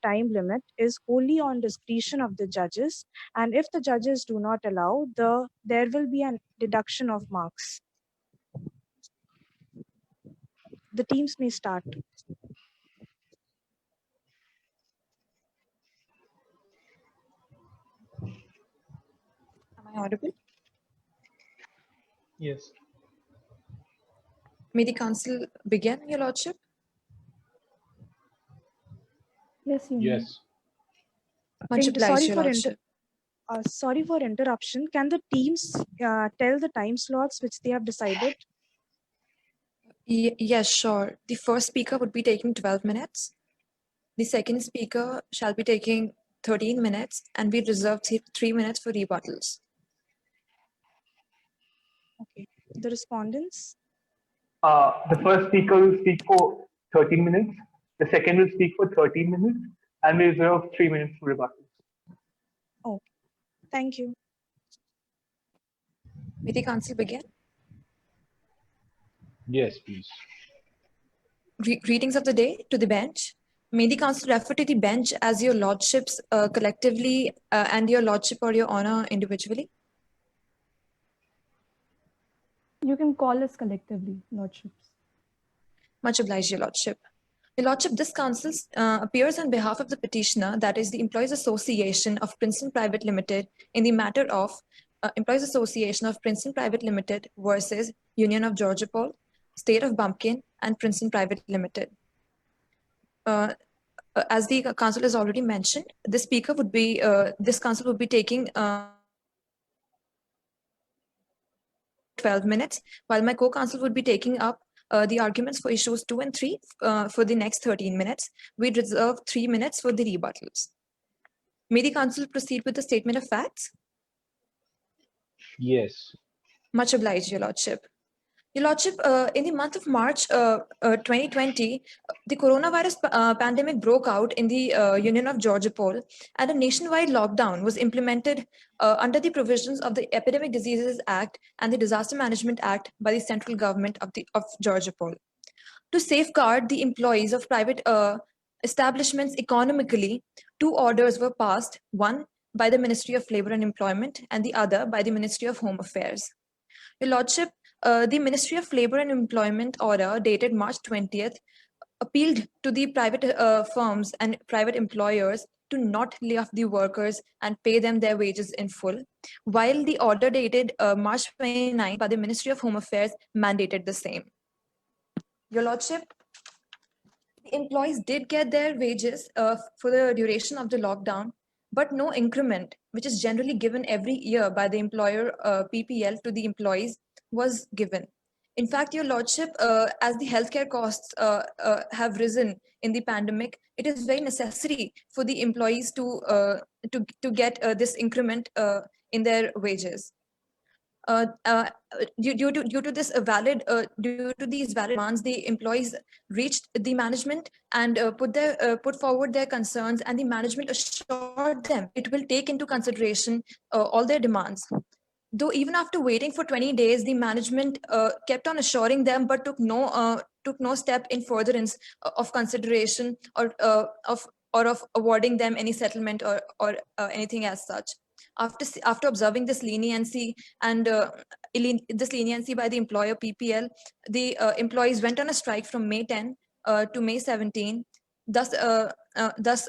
time limit is wholly on discretion of the judges, and if the judges do not allow, there will be a deduction of marks. The teams may start. Am I audible? Yes. May the council begin, Your Lordship? Yes, you may. Yes. Much obliged, Sorry Your for Lordship. sorry for interruption. Can the teams tell the time slots which they have decided? Yes, sure. The first speaker would be taking 12 minutes. The second speaker shall be taking 13 minutes, and we reserve 3 minutes for rebuttals. Okay. The respondents? The first speaker will speak for 13 minutes. The second will speak for 13 minutes, and we reserve 3 minutes for rebuttals. Oh, thank you. May the council begin? Yes, please. Greetings of the day to the bench. May the council refer to the bench as your lordships collectively and your lordship or your honor individually. You can call us collectively, Lordships. Much obliged, your lordship. Your lordship, this council appears on behalf of the petitioner, that is the Employees Association of Princeton Private Limited, in the matter of Employees Association of Princeton Private Limited versus Union of Georgopol, State of Bumpkin, and Princeton Private Limited. As the council has already mentioned, this speaker would be, this council would be taking 12 minutes, while my co-counsel would be taking up the arguments for issues 2 and 3 for the next 13 minutes. We'd reserve 3 minutes for the rebuttals. May the council proceed with the statement of facts? Yes. Much obliged, your lordship. Your lordship, in the month of March 2020, the coronavirus pandemic broke out in the Union of Georgopol, and a nationwide lockdown was implemented under the provisions of the Epidemic Diseases Act and the Disaster Management Act by the central government of Georgopol. To safeguard the employees of private establishments economically, 2 orders were passed, one by the Ministry of Labour and Employment and the other by the Ministry of Home Affairs. Your lordship, the Ministry of Labour and Employment order dated March 20th appealed to the private firms and private employers to not lay off the workers and pay them their wages in full, while the order dated March 29th by the Ministry of Home Affairs mandated the same. Your lordship, the employees did get their wages for the duration of the lockdown, but no increment, which is generally given every year by the employer PPL to the employees, was given. In fact, your lordship, as the healthcare costs have risen in the pandemic, it is very necessary for the employees to get this increment in their wages. Due to these valid demands, the employees reached the management and put forward their concerns, and the management assured them it will take into consideration all their demands. Though even after waiting for 20 days, the management kept on assuring them, but took no step in furtherance of consideration or of awarding them any settlement or anything as such. After observing this leniency and this leniency by the employer PPL, the employees went on a strike from May 10 to May 17, thus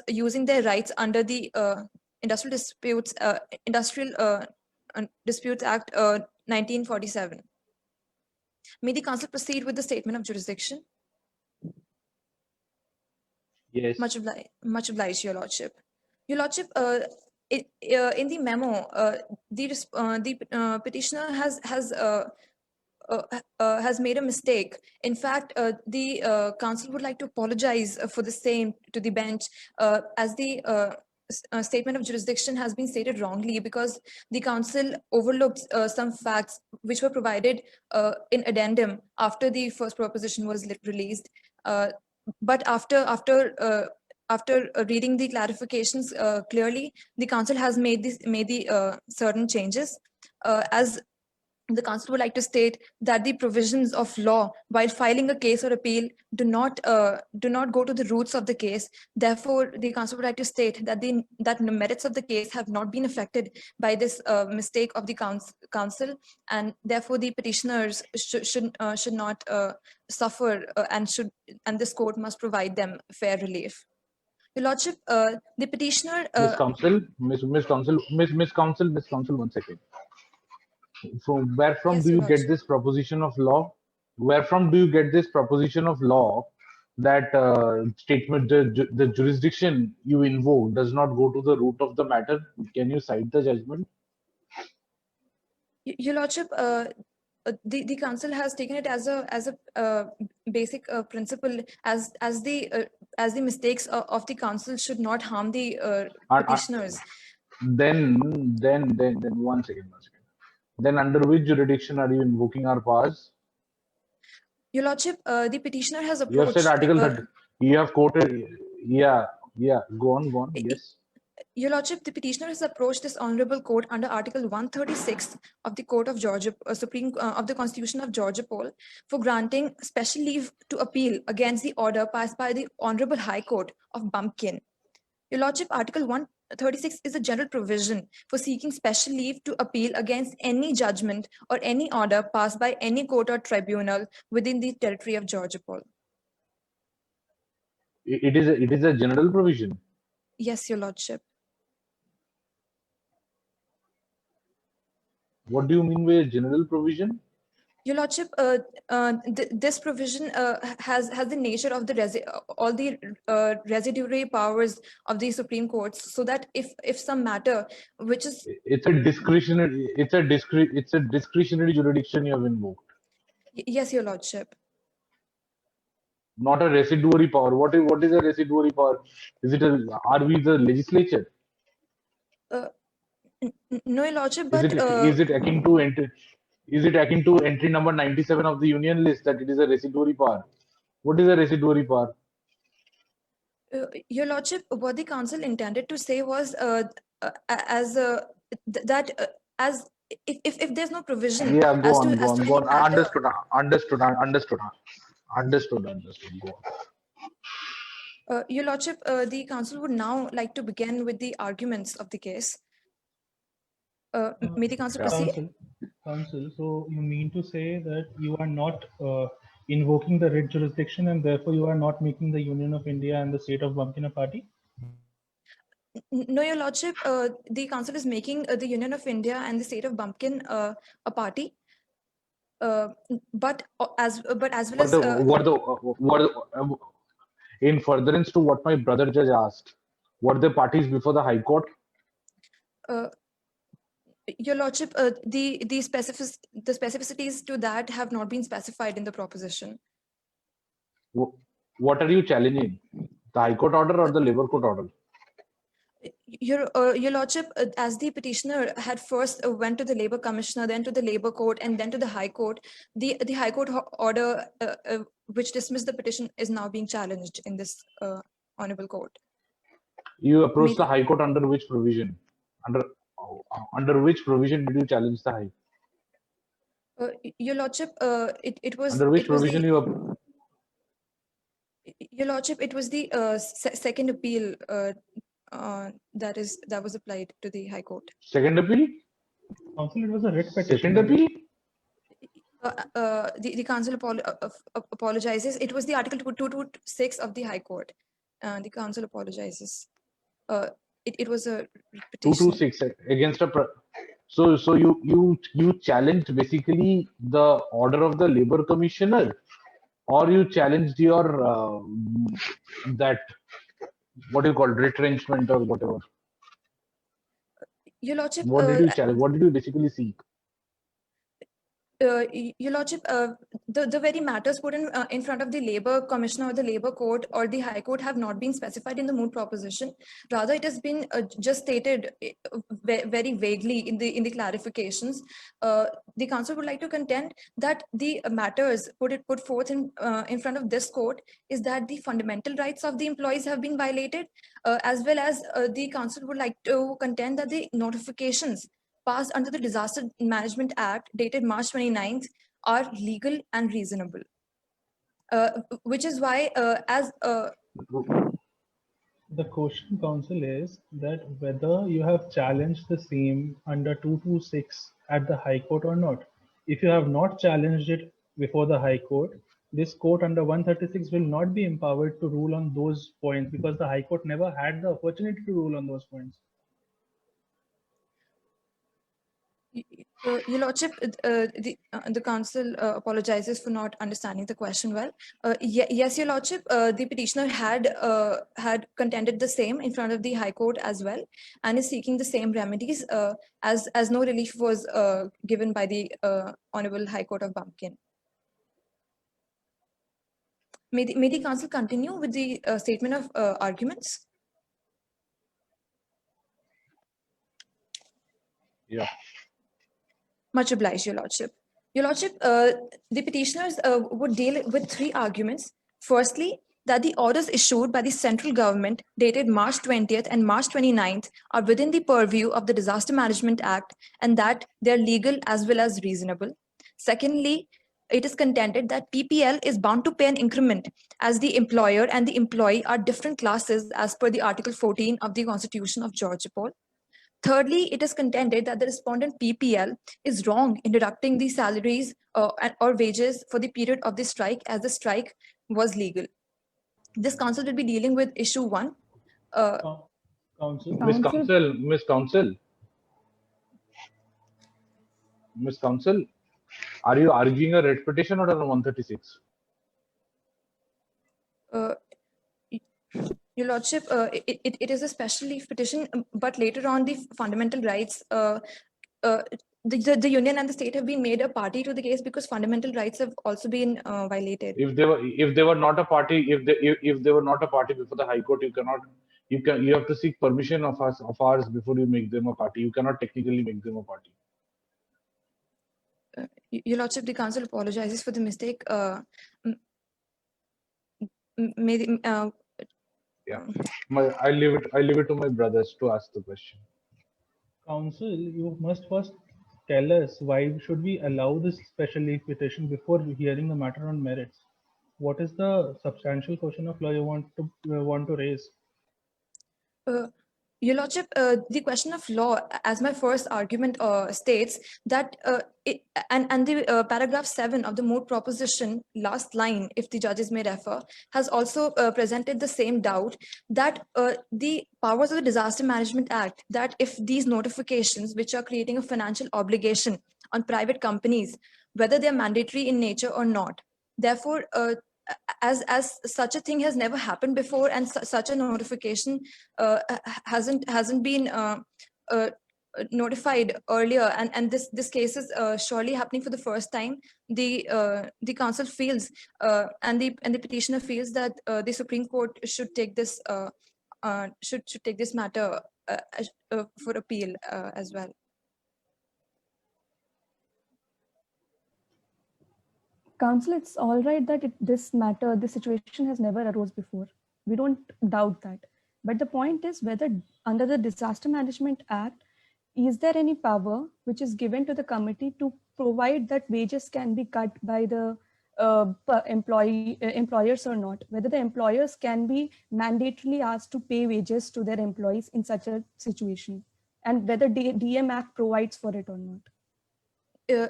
using their rights under the Industrial Disputes Act 1947. May the council proceed with the statement of jurisdiction? Yes. Much obliged, your lordship. Your lordship, in the memo, the petitioner has made a mistake. In fact, the council would like to apologize for the same to the bench, as the statement of jurisdiction has been stated wrongly, because the council overlooked some facts which were provided in addendum after the first proposition was released. But after reading the clarifications clearly, the council has made the certain changes. As the council would like to state that the provisions of law while filing a case or appeal do not go to the roots of the case. Therefore, the council would like to state that the merits of the case have not been affected by this mistake of the council, and therefore the petitioners should not suffer, and this court must provide them fair relief. Your Lordship, the petitioner. Miss Counsel, Miss Counsel, Miss Counsel, 1 second. From where from Yes, do Your you get this proposition of law? Where from do you get this proposition of law that statement, the jurisdiction you invoke does not go to the root of the matter? Can you cite the judgment? Your Lordship, the council has taken it as a basic principle as the mistakes of the council should not harm the petitioners. Then 1 second. Then under which jurisdiction are you invoking our powers? Your Lordship, the petitioner has approached. You have said Article 30. You have quoted. Yeah. Go on. Yes. Your Lordship, the petitioner has approached this honorable court under Article 136 of the Court of Georgia, of the Constitution of Georgia Pole, for granting special leave to appeal against the order passed by the Honorable High Court of Bumpkin. Your Lordship, Article 136 is a general provision for seeking special leave to appeal against any judgment or any order passed by any court or tribunal within the territory of Georgia Pole. It is a general provision. Yes, Your Lordship. What do you mean by a general provision? Your Lordship, this provision has the nature of all the residuary powers of the Supreme Courts, so that if some matter which is it's a discretionary jurisdiction you have invoked. Yes, Your Lordship. Not a residuary power. What is a residuary power? Are we the legislature? No, Your Lordship, but Is it akin to entry number 97 of the Union list that it is a residuary power? What is a residuary power? Your Lordship, what the council intended to say was if there's no provision. Yeah, go on. Understood. Go on. Your Lordship, the council would now like to begin with the arguments of the case. May the council proceed? Council, so you mean to say that you are not invoking the writ jurisdiction, and therefore you are not making the Union of India and the state of Bumpkin a party? No, Your Lordship, the council is making the Union of India and the state of Bumpkin a party. But as well as in furtherance to what my brother judge asked, were the parties before the High Court? Your Lordship, the specificities to that have not been specified in the proposition. What are you challenging? The High Court order or the Labour Court order? Your Lordship, as the petitioner had first went to the Labour Commissioner, then to the Labour Court, and then to the High Court, the High Court order which dismissed the petition is now being challenged in this honorable court. You approached the High Court under which provision? Under which provision did you challenge the High? Your Lordship, it was under which provision Your Lordship, it was the second appeal that was applied to the High Court. Second appeal? Council, it was a writ petition. Second appeal? The council apologizes. It was the Article 226 of the High Court. The council apologizes. It was a petition. 226 against a. So you challenged basically the order of the Labour Commissioner, or you challenged your that what do you call retrenchment or whatever. Your Lordship, what did you challenge? What did you basically seek? Your Lordship, the very matters put in front of the Labour Commissioner or the Labour Court or the High Court have not been specified in the moot proposition. Rather, it has been just stated very vaguely in the clarifications. The council would like to contend that the matters put forth in front of this court is that the fundamental rights of the employees have been violated, as well as the council would like to contend that the notifications passed under the Disaster Management Act dated March 29th are legal and reasonable. Which is why, The question, counsel, is that whether you have challenged the same under 226 at the High Court or not. If you have not challenged it before the High Court, this court under 136 will not be empowered to rule on those points because the High Court never had the opportunity to rule on those points. Your Lordship, the council apologizes for not understanding the question well. Yes, Your Lordship, the petitioner had contended the same in front of the High Court as well, and is seeking the same remedies as no relief was given by the Honorable High Court of Bumpkin. May the council continue with the statement of arguments? Yeah. Much obliged, Your Lordship. Your Lordship, the petitioners would deal with 3 arguments. Firstly, that the orders issued by the central government dated March 20th and March 29th are within the purview of the Disaster Management Act and that they're legal as well as reasonable. Secondly, it is contended that PPL is bound to pay an increment as the employer and the employee are different classes as per the Article 14 of the Constitution of Georgia Poll. Thirdly, it is contended that the respondent PPL is wrong in deducting the salaries or wages for the period of the strike as the strike was legal. This council will be dealing with issue 1. Counsel, Miss Counsel, are you arguing a writ petition or a 136? Your Lordship, it is a special leave petition, but later on the fundamental rights, the union and the state have been made a party to the case because fundamental rights have also been violated. If they were not a party, if they were not a party before the High Court, you have to seek permission of ours before you make them a party. You cannot technically make them a party. Your Lordship, the council apologizes for the mistake. Yeah, I leave it to my brothers to ask the question. Counsel, you must first tell us why should we allow this special leave petition before hearing the matter on merits. What is the substantial question of law you want to raise? Your Lordship, the question of law, as my first argument states, that the paragraph 7 of the moot proposition, last line, if the judges may refer, has also presented the same doubt that the powers of the Disaster Management Act, that if these notifications, which are creating a financial obligation on private companies, whether they're mandatory in nature or not, therefore, as such a thing has never happened before and such a notification hasn't been notified earlier, and this case is surely happening for the first time, the council feels and the petitioner feels that the Supreme Court should take this should take this matter for appeal as well. Counsel, it's all right that this situation has never arose before. We don't doubt that. But the point is whether under the Disaster Management Act, is there any power which is given to the committee to provide that wages can be cut by the employers or not? Whether the employers can be mandatorily asked to pay wages to their employees in such a situation, and whether DM Act provides for it or not.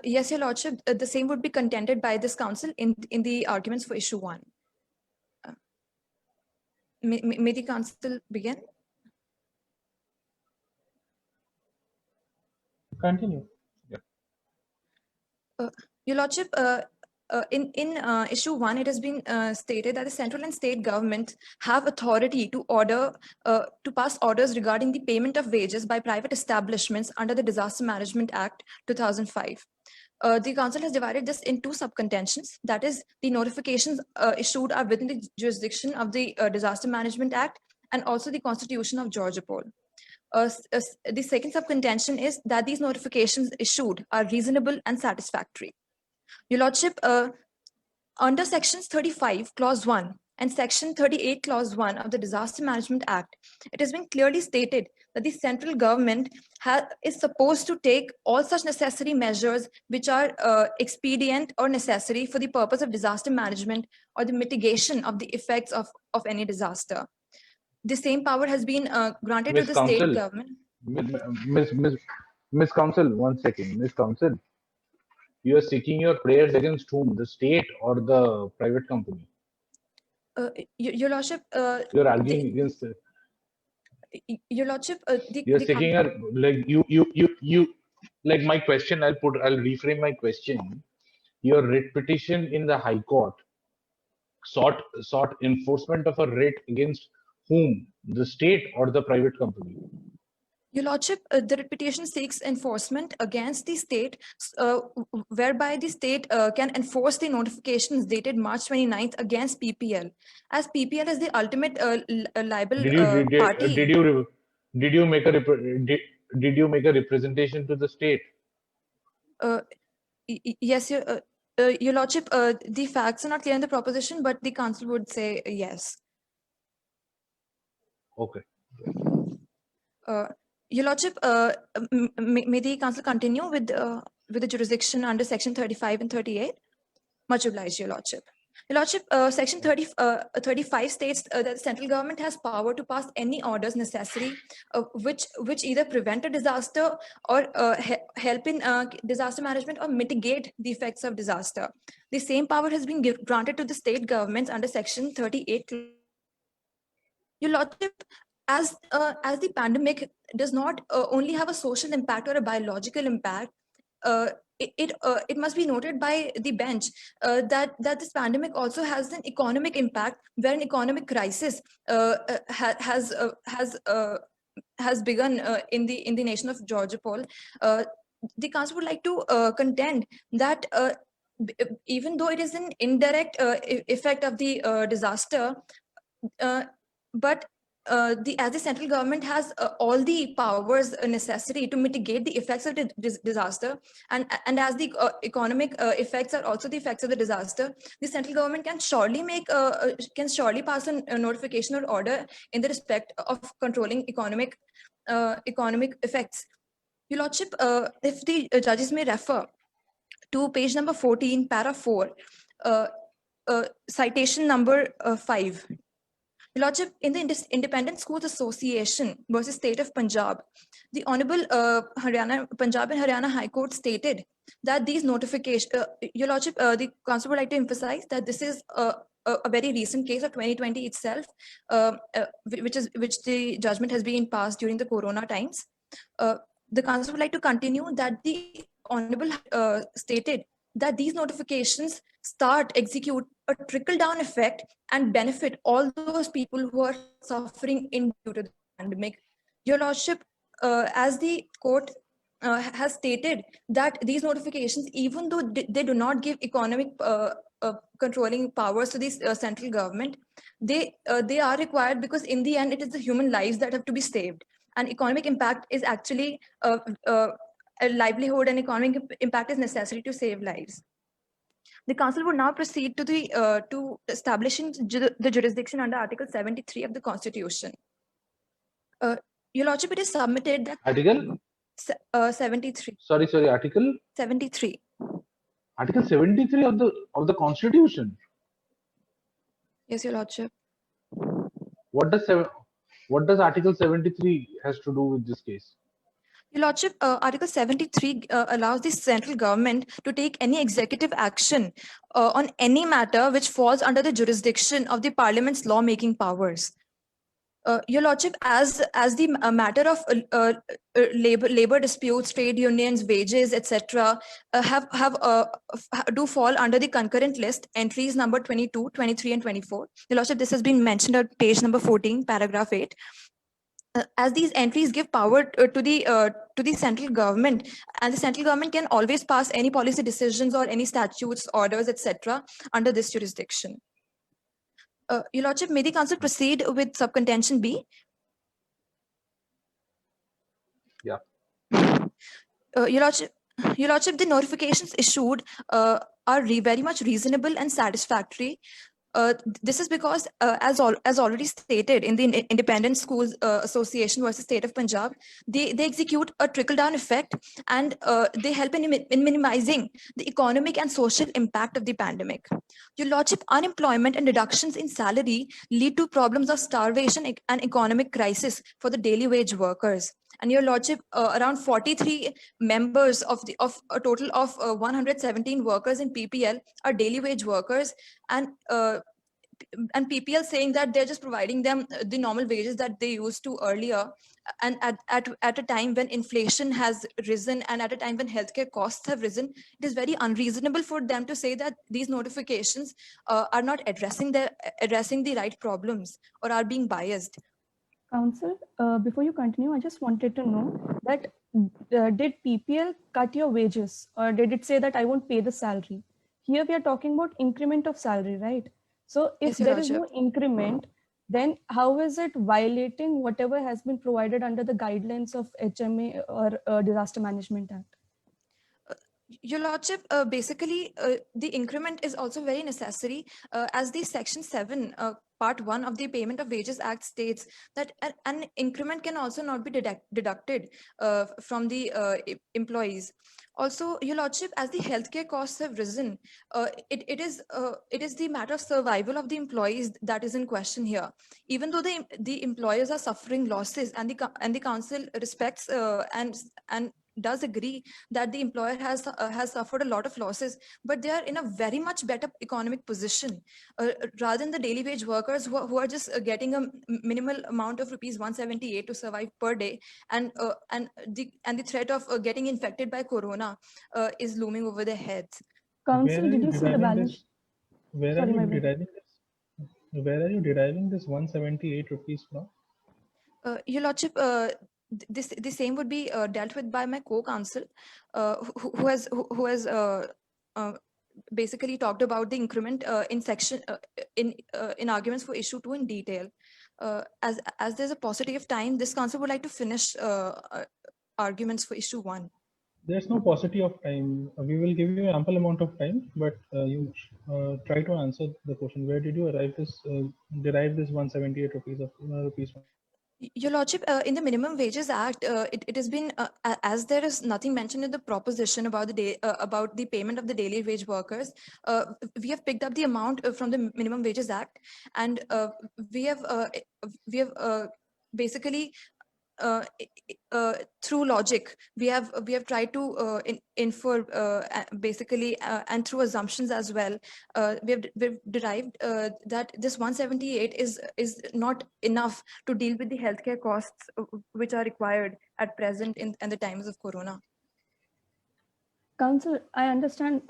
Yes, Your Lordship, the same would be contended by this council in the arguments for issue 1. May the council begin? Continue. Your Lordship, in issue 1, it has been stated that the central and state government have authority to pass orders regarding the payment of wages by private establishments under the Disaster Management Act 2005. The council has divided this in 2 sub-contentions. That is, the notifications issued are within the jurisdiction of the Disaster Management Act and also the Constitution of Georgia Poll. The second sub-contention is that these notifications issued are reasonable and satisfactory. Your Lordship, under sections 35, clause 1 and Section 38, Clause 1 of the Disaster Management Act, it has been clearly stated that the central government is supposed to take all such necessary measures which are expedient or necessary for the purpose of disaster management or the mitigation of the effects of any disaster. The same power has been granted to Miss the state Council, government. Miss Council, 1 second. Miss Council, you are seeking your prayers against whom? The state or the private company? Your Lordship, You are arguing against. Your Lordship, You are seeking your like you like my question. I'll reframe my question. Your writ petition in the High Court sought enforcement of a writ against whom? The state or the private company? Your Lordship, the writ petition seeks enforcement against the state, whereby the state can enforce the notifications dated March 29th against PPL, as PPL is the ultimate liable party. Did you make a did you make a representation to the state? Yes, Your Lordship, the facts are not clear in the proposition, but the council would say yes. Okay. Your Lordship, may the council continue with the jurisdiction under Section 35 and 38? Much obliged, Your Lordship. Your Lordship, Section 35 states that the central government has power to pass any orders necessary which either prevent a disaster or help in disaster management or mitigate the effects of disaster. The same power has been granted to the state governments under Section 38. Your Lordship, as the pandemic does not only have a social impact or a biological impact, it must be noted by the bench that this pandemic also has an economic impact, where an economic crisis has begun in the nation of Georgia Paul. The council would like to contend that even though it is an indirect effect of the disaster, but as the central government has all the powers necessary to mitigate the effects of the disaster, and as the economic effects are also the effects of the disaster, the central government can surely pass a notification or order in the respect of controlling economic effects. Your Lordship, if the judges may refer to page number 14, para 4, citation number 5. Lordship, in the Independent Schools Association versus State of Punjab, the Honorable Punjab and Haryana High Court stated that these notifications, Your Lordship, the council would like to emphasize that this is a very recent case of 2020 itself, which the judgment has been passed during the Corona times. The council would like to continue that the Honorable stated that these notifications execute a trickle-down effect and benefit all those people who are suffering due to the pandemic. Your Lordship, as the court has stated that these notifications, even though they do not give economic controlling powers to the central government, they are required because in the end, it is the human lives that have to be saved. And economic impact is actually a livelihood, and economic impact is necessary to save lives. The council would now proceed to to establishing the jurisdiction under Article 73 of the Constitution. Your Lordship, it is submitted that Article 73. Sorry, Article 73. Article 73 of the Constitution. Yes, Your Lordship. What does Article 73 has to do with this case? Your Lordship, Article 73 allows the central government to take any executive action on any matter which falls under the jurisdiction of the Parliament's lawmaking powers. Your Lordship, as the matter of labor disputes, trade unions, wages, etc., do fall under the concurrent list, entries number 22, 23, and 24. Your Lordship, this has been mentioned at page number 14, paragraph 8. As these entries give power to the central government, and the central government can always pass any policy decisions or any statutes, orders, etc., under this jurisdiction. Your Lordship, may the council proceed with subcontention B? Yeah. Your Lordship, the notifications issued are very much reasonable and satisfactory. This is because, as already stated in the Independent Schools Association versus State of Punjab, they execute a trickle-down effect, and they help in minimizing the economic and social impact of the pandemic. Your Lordship, unemployment and reductions in salary lead to problems of starvation and economic crisis for the daily wage workers. And Your Lordship, around 43 members of a total of 117 workers in PPL are daily wage workers, and PPL saying that they're just providing them the normal wages that they used to earlier, and at a time when inflation has risen and at a time when healthcare costs have risen, it is very unreasonable for them to say that these notifications are not addressing the right problems or are being biased. Council, before you continue, I just wanted to know that did PPL cut your wages, or did it say that I won't pay the salary? Here we are talking about increment of salary, right? So if Yes, Your there is no Lordship. increment, then how is it violating whatever has been provided under the guidelines of HMA or Disaster Management Act? Your Lordship, basically, the increment is also very necessary, as the Section 7, Part 1 of the Payment of Wages Act states that an increment can also not be deducted from the employees. Also, Your Lordship, as the healthcare costs have risen, it is the matter of survival of the employees that is in question here. Even though the employers are suffering losses, and the council respects and does agree that the employer has suffered a lot of losses, but they are in a very much better economic position, rather than the daily wage workers who are just getting a minimal amount of rupees 178 to survive per day, and the threat of getting infected by corona is looming over their heads. Where Council, are did you you see the deriving balance? this? Where are Sorry, you my bad. deriving this? Where are you deriving this 178 rupees from? Your Lordship, the same would be dealt with by my co-counsel, who has basically talked about the increment in arguments for issue 2 in detail. As there's a paucity of time, this council would like to finish arguments for issue 1. There's no paucity of time. We will give you ample amount of time, but you try to answer the question. Where did you derive this 178 rupees from? Your Lordship, in the Minimum Wages Act, it has been, as there is nothing mentioned in the proposition about about the payment of the daily wage workers, we have picked up the amount from the Minimum Wages Act, and we have basically, through logic, we have tried to infer basically, and through assumptions as well, we've derived that this 178 is not enough to deal with the healthcare costs which are required at present in the times of corona. Council, I understand.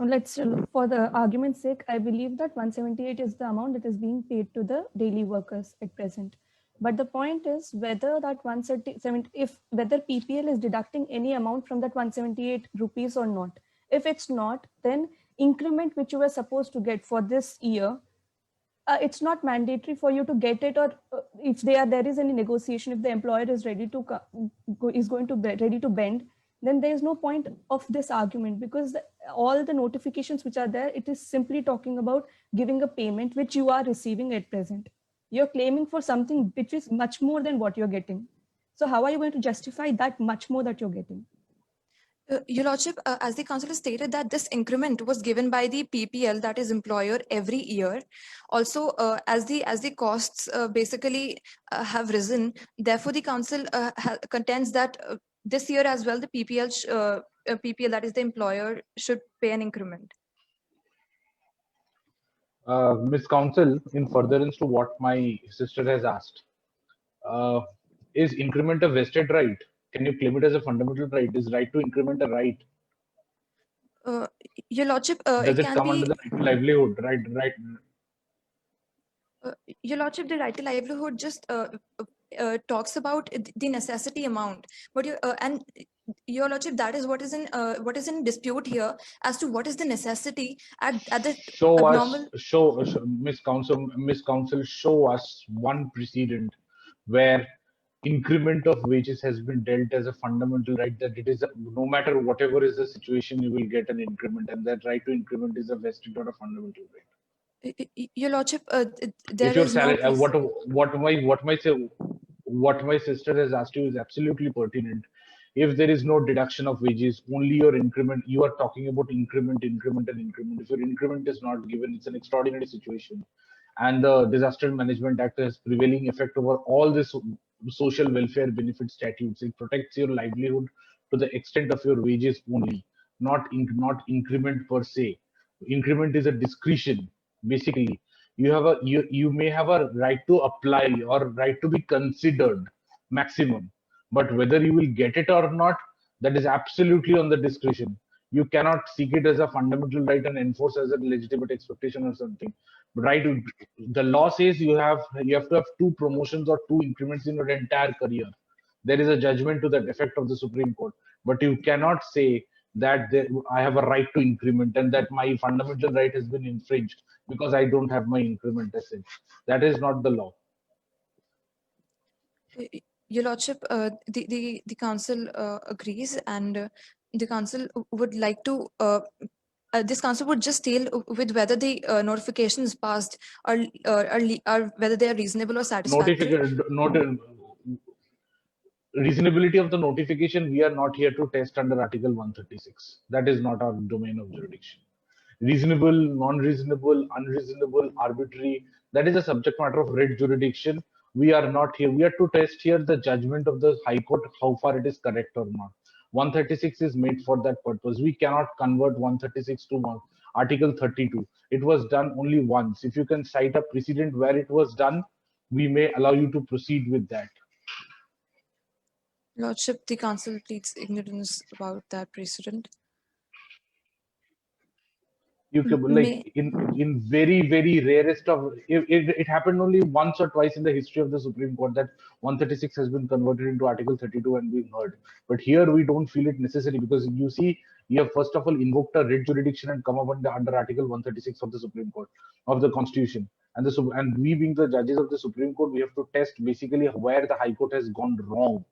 For the argument's sake, I believe that 178 is the amount that is being paid to the daily workers at present. But the point is whether that 177, whether PPL is deducting any amount from that 178 rupees or not. If it's not, then increment which you were supposed to get for this year, it's not mandatory for you to get it, or if there is any negotiation, if the employer is ready to ready to bend, then there is no point of this argument, because all the notifications which are there, it is simply talking about giving a payment which you are receiving at present. You're claiming for something which is much more than what you're getting. So how are you going to justify that much more that you're getting? Your Lordship, as the council has stated that this increment was given by the PPL, that is employer, every year. Also, as the costs basically have risen, therefore the council contends that this year as well, the PPL, that is the employer, should pay an increment. Miss Counsel, in furtherance to what my sister has asked, is increment a vested right? Can you claim it as a fundamental right? Is right to increment a right? Your Lordship, Does it it can come under be. the right to livelihood? Right. Your Lordship, the right to livelihood just talks about the necessity amount, but and Your Lordship, that is what is in dispute here, as to what is the necessity at the Show us, abnormal. Miss Counsel, show us one precedent where increment of wages has been dealt as a fundamental right, that it is no matter whatever is the situation, you will get an increment, and that right to increment is a vested or a fundamental right. Your Lordship, there If your is no salary, what my sister has asked you is absolutely pertinent. If there is no deduction of wages, only your increment, you are talking about increment, increment, and increment. If your increment is not given, it's an extraordinary situation. And the Disaster Management Act has prevailing effect over all this social welfare benefit statutes. It protects your livelihood to the extent of your wages only, not increment per se. Increment is a discretion, basically. You may have a right to apply or right to be considered maximum, but whether you will get it or not, that is absolutely on the discretion. You cannot seek it as a fundamental right and enforce as a legitimate expectation or something. But right, the law says you have to have two promotions or two increments in your entire career. There is a judgment to that effect of the Supreme Court, but you cannot say that I have a right to increment and that my fundamental right has been infringed because I don't have my increment as such. That is not the law. Your Lordship, the council agrees, and the council would like to. This council would just deal with whether the notifications passed are whether they are reasonable or satisfactory. Reasonability of the notification, we are not here to test under Article 136. That is not our domain of jurisdiction. Reasonable, non-reasonable, unreasonable, arbitrary, that is a subject matter of writ jurisdiction. We are not here. We are to test here the judgment of the High Court, how far it is correct or not. 136 is made for that purpose. We cannot convert 136 to Article 32. It was done only once. If you can cite a precedent where it was done, we may allow you to proceed with that. Lordship, the council pleads ignorance about that precedent. You could, like, in very rarest of it happened only once or twice in the history of the Supreme Court that 136 has been converted into Article 32 and being heard. But here we don't feel it necessary because you see, we have first of all invoked a writ jurisdiction and come up under Article 136 of the Supreme Court of the Constitution. And we being the judges of the Supreme Court, we have to test basically where the High Court has gone wrong,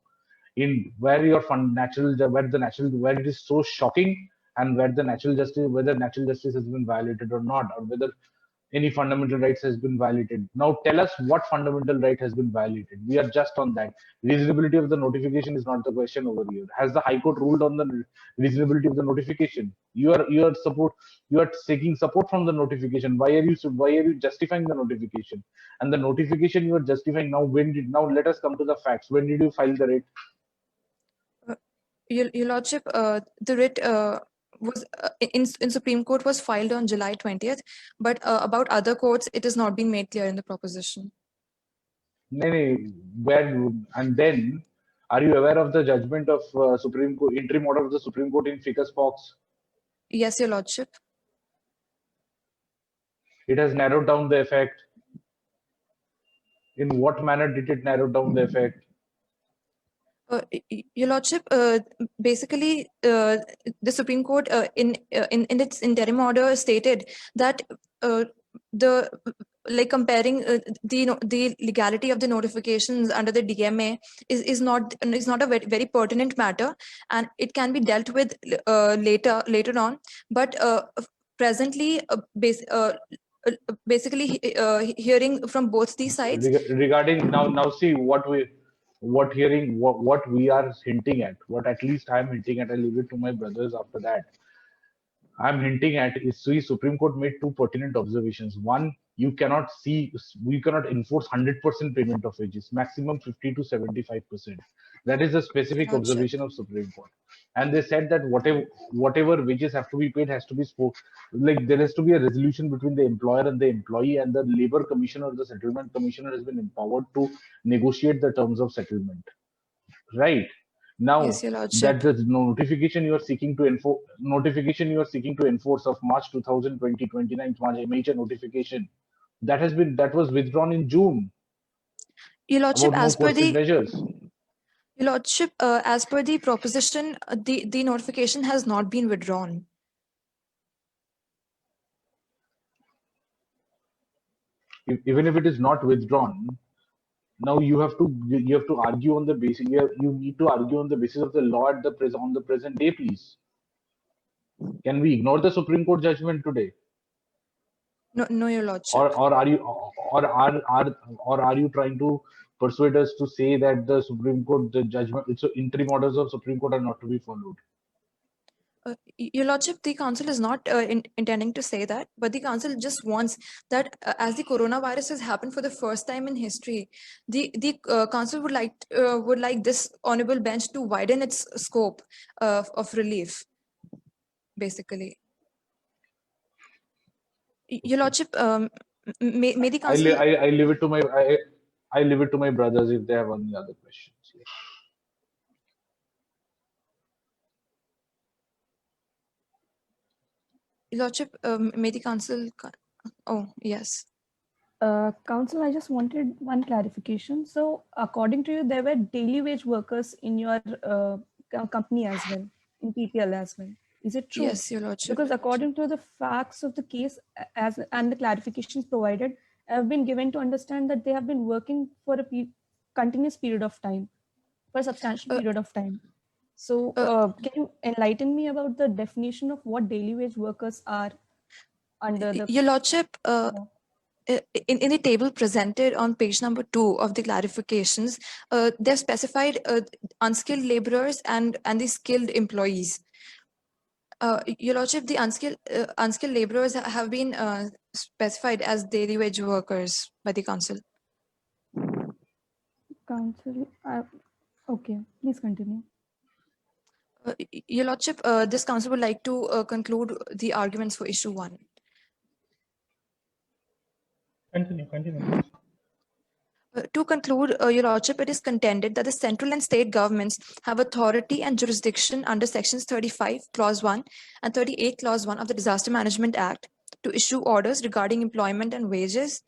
in where your where it is so shocking, and where whether natural justice has been violated or not, or whether any fundamental rights has been violated. Now tell us what fundamental right has been violated. We are just on that. Reasonability of the notification is not the question over here. Has the High Court ruled on the reasonability of the notification? You are seeking support from the notification. Why are you justifying the notification? And the notification you are justifying now. Now let us come to the facts. When did you file the writ? Your Lordship, the writ was in Supreme Court was filed on July 20th, but about other courts, it has not been made clear in the proposition. And then, are you aware of the judgment of Supreme Court, interim order of the Supreme Court in Ficus Fox? Yes, Your Lordship. It has narrowed down the effect. In what manner did it narrow down the effect? Your Lordship, basically, the Supreme Court in its interim order stated that comparing the legality of the notifications under the DMA is not a very pertinent matter, and it can be dealt with later on. But presently, basically, hearing from both these sides regarding now see what we are hinting at, what at least I'm hinting at. I leave it to my brothers after that. I'm hinting at is Supreme Court made two pertinent observations. One, we cannot enforce 100% payment of wages, maximum 50 to 75%. That is a specific observation of Supreme Court. And they said that whatever wages have to be paid has to be there has to be a resolution between the employer and the employee, and the labor commissioner or the settlement commissioner has been empowered to negotiate the terms of settlement. Right? Now, yes, that the notification you are seeking to enforce of March 2020, 29th March, a major notification that was withdrawn in June. Your Lordship, as per the proposition, the notification has not been withdrawn. Even if it is not withdrawn, now you have to argue on the basis. You need to argue on the basis of the law on the present day, please. Can we ignore the Supreme Court judgment today? No, Your Lordship. or are you trying to persuade us to say that the Supreme Court, the judgment, it's interim orders of Supreme Court are not to be followed? Your Lordship, the council is not intending to say that, but the council just wants that as the coronavirus has happened for the first time in history, the council would like this honorable bench to widen its scope of relief, basically. Your Lordship, may the council. I leave it to my I leave it to my brothers if they have any other questions. Your Lordship, may the council. Oh yes. Council, I just wanted one clarification. So, according to you, there were daily wage workers in your company as well, in PPL as well. Is it true? Yes, Your Lordship. Because according to the facts of the case as and the clarifications provided, I've been given to understand that they have been working for a continuous period of time, for a substantial period of time. So, can you enlighten me about the definition of what daily wage workers are under the? Your Lordship, in the table presented on page number 2 of the clarifications, they've specified unskilled laborers and the skilled employees. Your Lordship, the unskilled laborers have been specified as daily wage workers by the council. Council, okay, please continue. Your Lordship, this council would like to conclude the arguments for issue 1. Continue. To conclude, Your Lordship, it is contended that the central and state governments have authority and jurisdiction under sections 35 clause 1 and 38 clause 1 of the Disaster Management Act to issue orders regarding employment and wages.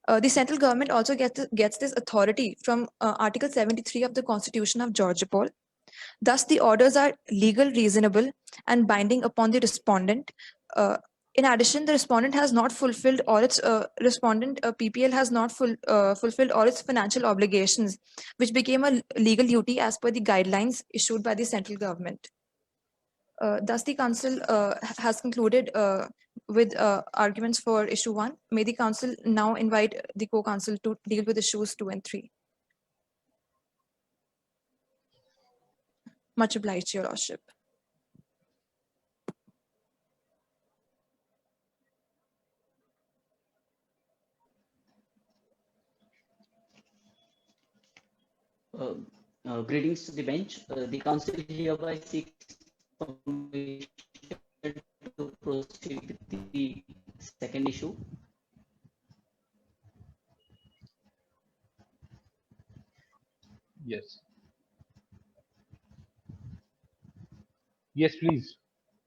The central government also gets this authority from Article 73 of the Constitution of Georgopol. Thus, the orders are legal, reasonable, and binding upon the respondent. In addition, the respondent has not fulfilled all its PPL has not fulfilled all its financial obligations, which became a legal duty as per the guidelines issued by the central government. Thus, the council has concluded with arguments for issue 1. May the council now invite the co-council to deal with issues 2 and 3. Much obliged, Your Lordship. Greetings to the bench. The council hereby seeks permission to proceed with the second issue. Yes. Yes, please.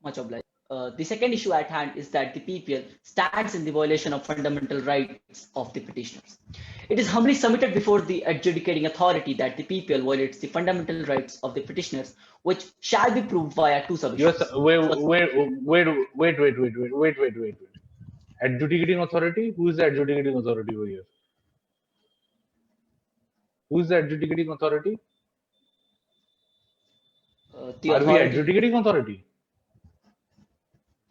Much obliged. The second issue at hand is that the PPL stands in the violation of fundamental rights of the petitioners. It is humbly submitted before the adjudicating authority that the PPL violates the fundamental rights of the petitioners, which shall be proved via 2 submissions. Yes, wait. Adjudicating authority? Who is the adjudicating authority over here? Who is the adjudicating authority? Are we adjudicating authority?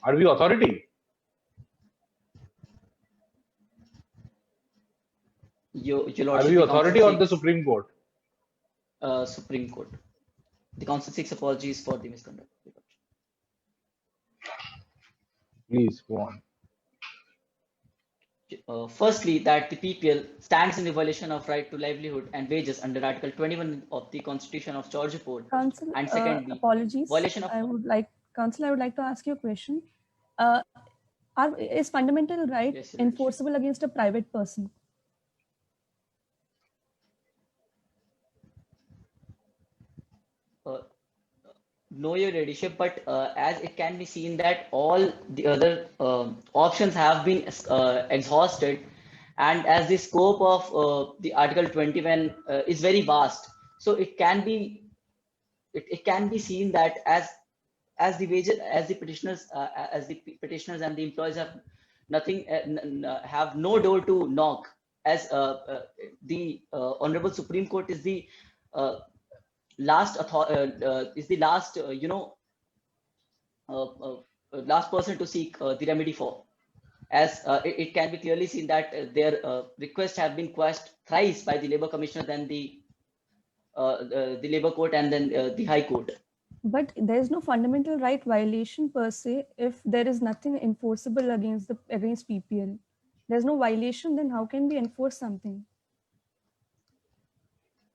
Are we authority? Your Are we authority or the Supreme Court? Supreme Court. The council seeks apologies for the misconduct. Please go on. Firstly, that the PPL stands in the violation of right to livelihood and wages under Article 21 of the Constitution of Georgopol. Council, And secondly, apologies. violation of. Council, I would like to ask you a question. Is fundamental right Yes, enforceable against a private person? No, your ladyship, but as it can be seen that all the other options have been exhausted, and as the scope of the Article 21 is very vast, so it can be seen that as the wages, as the petitioners and the employees have nothing, have no door to knock, as the Honorable Supreme Court is the last last person to seek the remedy for, as it can be clearly seen that their requests have been quashed thrice by the Labour Commissioner, then the Labour Court, and then the High Court. But there is no fundamental right violation per se if there is nothing enforceable against PPL. There's no violation, then how can we enforce something?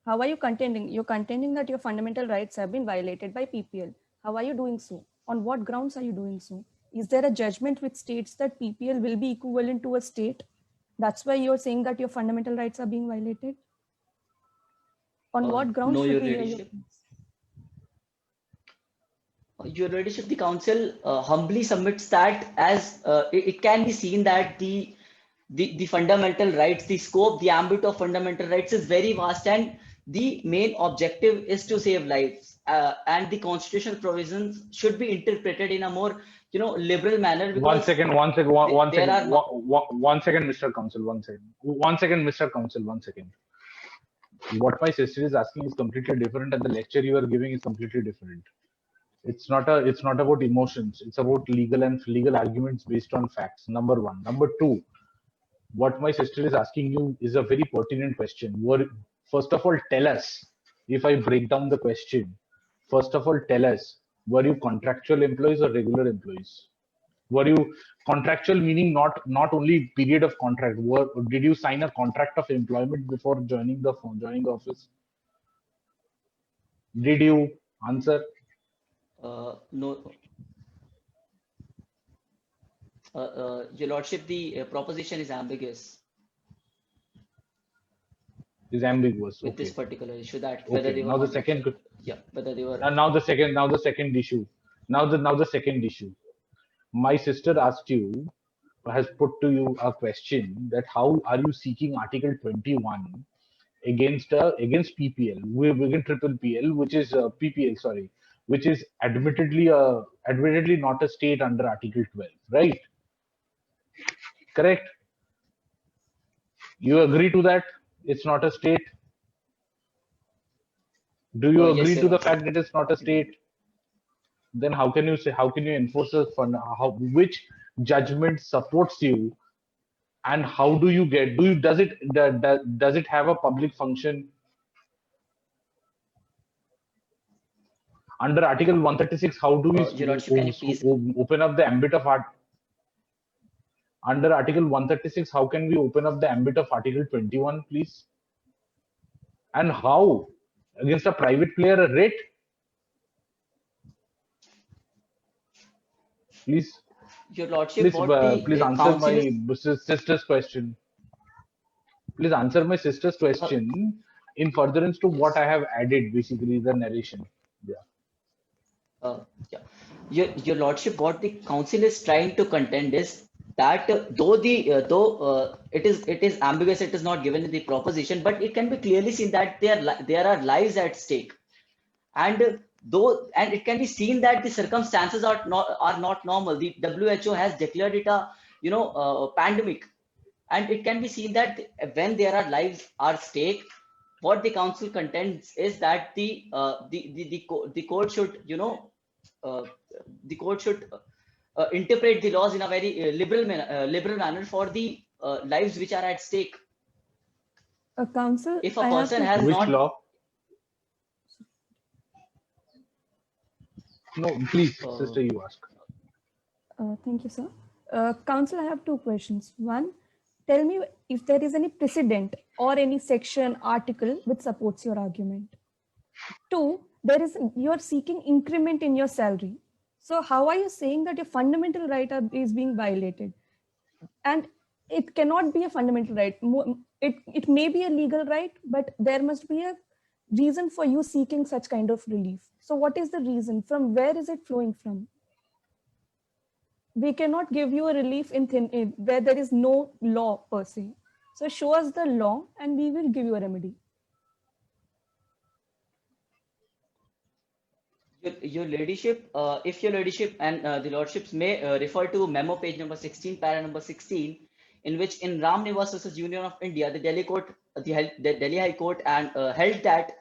How are you contending? You're contending that your fundamental rights have been violated by PPL. How are you doing so? On what grounds are you doing so? Is there a judgment which states that PPL will be equivalent to a state? That's why you're saying that your fundamental rights are being violated? On what grounds No, should Your we hear your Ladyship. case? Your Ladyship, the Council humbly submits that as it can be seen that the fundamental rights, the scope, the ambit of fundamental rights is very vast, and the main objective is to save lives. And the constitutional provisions should be interpreted in a more, liberal manner. One second, Mr. Council, Mr. Council, one second. What my sister is asking is completely different, and the lecture you are giving is completely different. It's not about emotions. It's about legal arguments based on facts. Number one. Number two, what my sister is asking you is a very pertinent question. First of all, tell us, if I break down the question, first of all, tell us, were you contractual employees or regular employees? Were you contractual, meaning not only period of contract? Did you sign a contract of employment before joining the office? Did you answer? No. Your Lordship, the proposition is ambiguous Is ambiguous. with Okay. this particular issue, that whether Okay. they were Now the contractual. second. Yeah, whether they were. Now the second issue. Now the second issue. My sister has put to you a question that how are you seeking Article 21 against PPL, within triple PL, which is PPL, sorry, which is admittedly not a state under Article 12, right? Correct? You agree to that? It's not a state. Do you agree Yes, to Your the fact that it's not a state? Then how can you enforce which judgment supports you, and how do you get, does it have a public function? Under Article 136, how do we Your Lordship, can you please? open up the ambit of under Article 136, how can we open up the ambit of Article 21, please? And how against a private player a writ? Please. Your Lordship, Please answer my sister's question. Please answer my sister's question in furtherance to what I have added, basically the narration. Yeah. Your Lordship, what the Council is trying to contend is that though it is ambiguous, it is not given in the proposition, but it can be clearly seen that there are lives at stake, and it can be seen that the circumstances are not normal. The WHO has declared it a pandemic, and it can be seen that when there are lives at stake, what the Council contends is that the court should interpret the laws in a very liberal manner for the lives which are at stake. Council, If a person has Which not. law? No, please, sister, you ask. Thank you, sir. Council, I have two questions. One, tell me if there is any precedent or any section, article which supports your argument. Two, you're seeking increment in your salary. So how are you saying that your fundamental right is being violated? And it cannot be a fundamental right. It may be a legal right, but there must be a reason for you seeking such kind of relief. So what is the reason? From where is it flowing from? We cannot give you a relief in where there is no law per se. So show us the law and we will give you a remedy. Your Ladyship, if Your Ladyship and the Lordships may refer to memo page number 16, para number 16, in which in Ram Nivas versus Union of India, the Delhi High Court and held that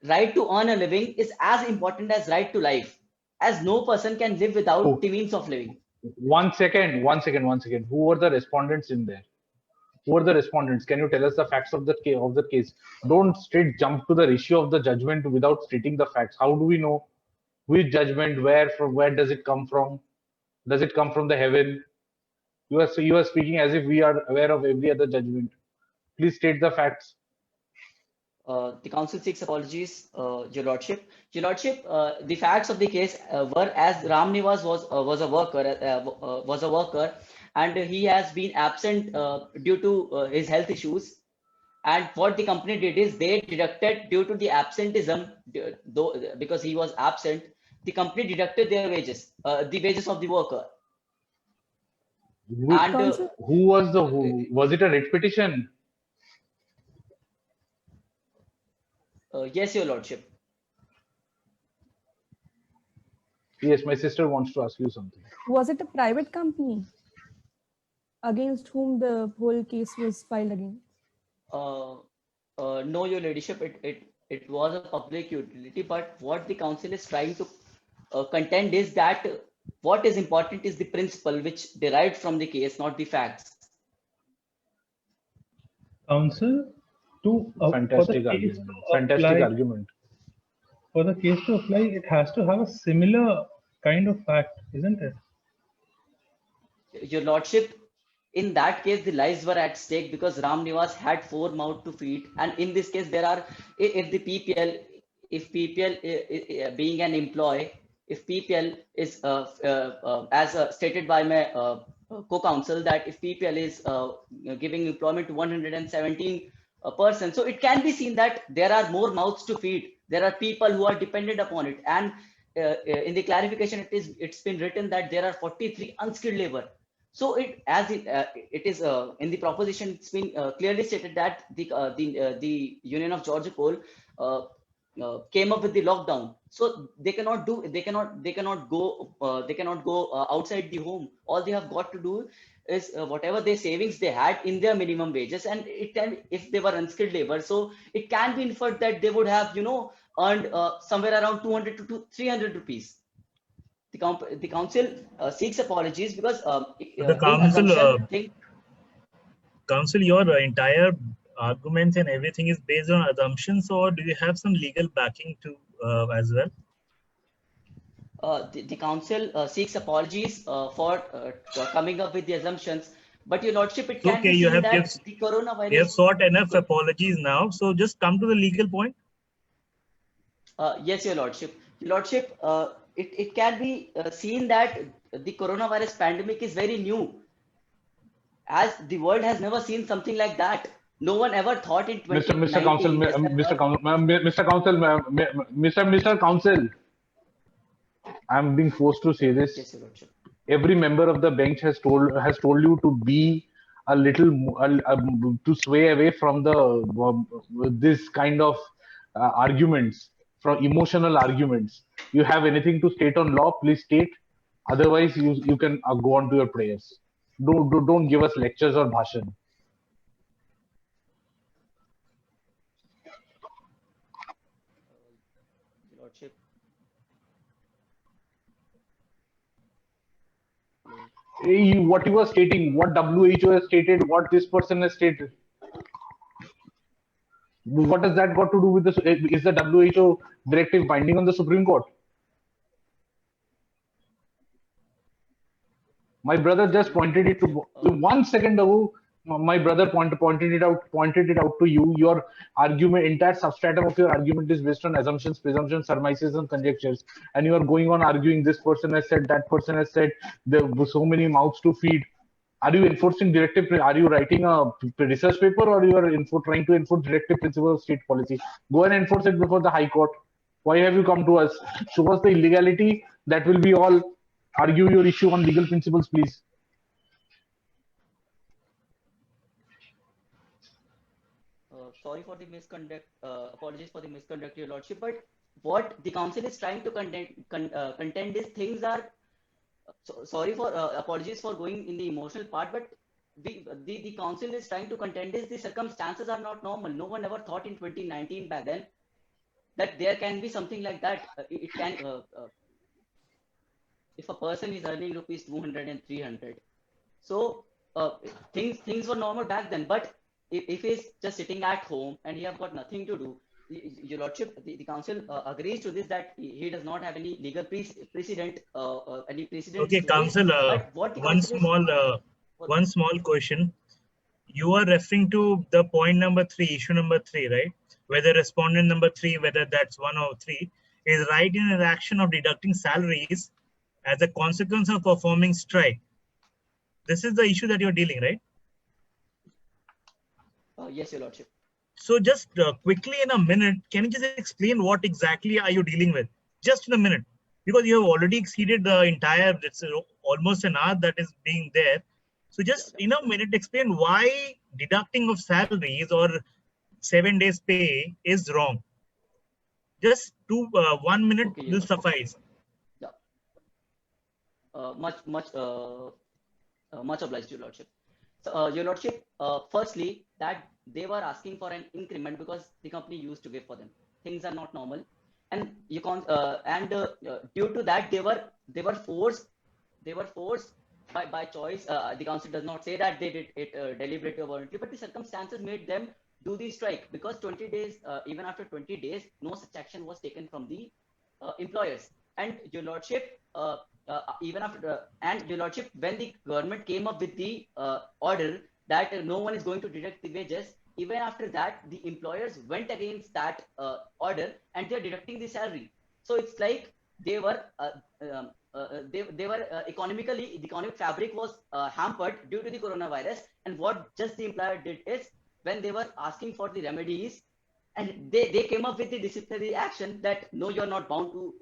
right to earn a living is as important as right to life, as no person can live without the means of living. One second. Who were the respondents in there? Who are the respondents? Can you tell us the facts of the case? Don't straight jump to the ratio of the judgment without stating the facts. How do we know which judgment, where does it come from? Does it come from the heaven? You are speaking as if we are aware of every other judgment. Please state the facts. The council seeks apologies, Your Lordship. Your Lordship, the facts of the case were as Ram Nivas was a worker, and he has been absent due to his health issues. And what the company did is they deducted due to the absenteeism, though because he was absent, the company deducted their wages, the wages of the worker. Who, And Council, who was the who? Was it a writ petition? yes, Your Lordship. Yes, my sister wants to ask you something. was it a private company against whom the whole case was filed against? No, Your Ladyship, it was a public utility, but what the council is trying to contend is that what is important is the principle which derived from the case, not the facts. Council, to for the Fantastic case argument. to Fantastic apply, argument. for the case to apply, it has to have a similar kind of fact, isn't it? Your Lordship, in that case, the lives were at stake because Ram Nivas had 4 mouths to feed, and in this case, there are if the PPL, if PPL being an employee, if PPL is as stated by my co-counsel that if PPL is giving employment to 117 persons, so it can be seen that there are more mouths to feed. There are people who are dependent upon it, and in the clarification, it's been written that there are 43 unskilled labor. So it is in the proposition, it's been clearly stated that the Union of Georgia Coal came up with the lockdown, so they cannot go outside the home. All they have got to do is whatever their savings they had in their minimum wages, and it can, if they were unskilled labor, so it can be inferred that they would have earned somewhere around 200 to 300 rupees. The council seeks apologies because The council, council, your entire arguments and everything is based on assumptions, or do you have some legal backing to as well? The council seeks apologies for coming up with the assumptions, but Your Lordship, it can Okay, be you seen have that the coronavirus. you have sought enough apologies now, so just come to the legal point. Yes, Your Lordship. Your Lordship, it can be seen that the coronavirus pandemic is very new, as the world has never seen something like that. No one ever thought in 2019. Mr. Council, Mr. Council, Mr. Council, I'm being forced to say this. Yes, Your Lordship. Every member of the bench has told you to be a little to sway away from the this kind of arguments, from emotional arguments. You have anything to state on law, please state. Otherwise, you can go on to your prayers. Don't give us lectures or bhashan. Your Lordship. What you are stating, what WHO has stated, what this person has stated. What does that got to do with this? Is the WHO directive binding on the Supreme Court? My brother just pointed it to 1 second ago. My brother pointed it out to you. Your argument, entire substratum of your argument is based on assumptions, presumptions, surmises, and conjectures. And you are going on arguing this person has said, that person has said, there were so many mouths to feed. Are you enforcing directive? Are you writing a research paper, or you are trying to enforce directive principles of state policy? Go and enforce it before the High Court. Why have you come to us? Show us the illegality. That will be all. Argue your issue on legal principles, please. Sorry for the misconduct. Apologies for the misconduct, Your Lordship. But what the council is trying to contend is things are. Sorry for apologies for going in the emotional part, but the council is trying to contend is the circumstances are not normal. No one ever thought in 2019 back then that there can be something like that. if a person is earning rupees 200 and 300, so things were normal back then. But if he's just sitting at home and he have got nothing to do, your lordship, the council agrees to this, that he does not have any legal precedent, any precedents Okay, to this. council, But what the council is one small question. You are referring to the point number 3, issue number 3, right? Whether respondent number 3, whether that's 1 or 3, is right in an action of deducting salaries as a consequence of performing strike. This is the issue that you're dealing, right? yes, your lordship. So just quickly in a minute, can you just explain what exactly are you dealing with? Just in a minute, because you have already exceeded the entire, it's almost an hour that is being there. So just in a minute, explain why deducting of salaries or 7 days pay is wrong. Just 1 minute Okay, will suffice. Yeah. Much obliged, your lordship. So, your lordship, firstly, that they were asking for an increment because the company used to give for them. Things are not normal, and you can't. Due to that, they were forced. They were forced by choice. The council does not say that they did it deliberately or voluntarily, but the circumstances made them do the strike, because 20 days, even after 20 days, no such action was taken from the employers. And your lordship, even after and your lordship, when the government came up with the order that no one is going to deduct the wages, even after that, the employers went against that order, and they're deducting the salary. So it's like they were economically, the economic fabric was hampered due to the coronavirus. And what just the employer did is, when they were asking for the remedies, and they came up with the disciplinary action that no, you're not bound to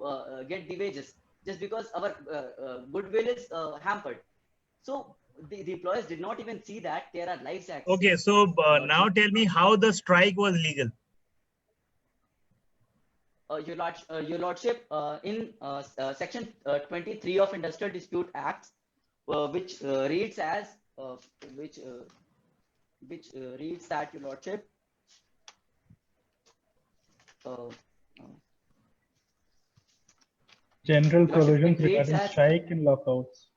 get the wages, just because our goodwill is hampered. So the employers did not even see that there are lives at Okay, stake. so now tell me how the strike was legal. Your lordship, in section 23 of Industrial Dispute Act, which reads as reads that, your lordship, General Lordship, provisions it reads regarding as strike and lockouts.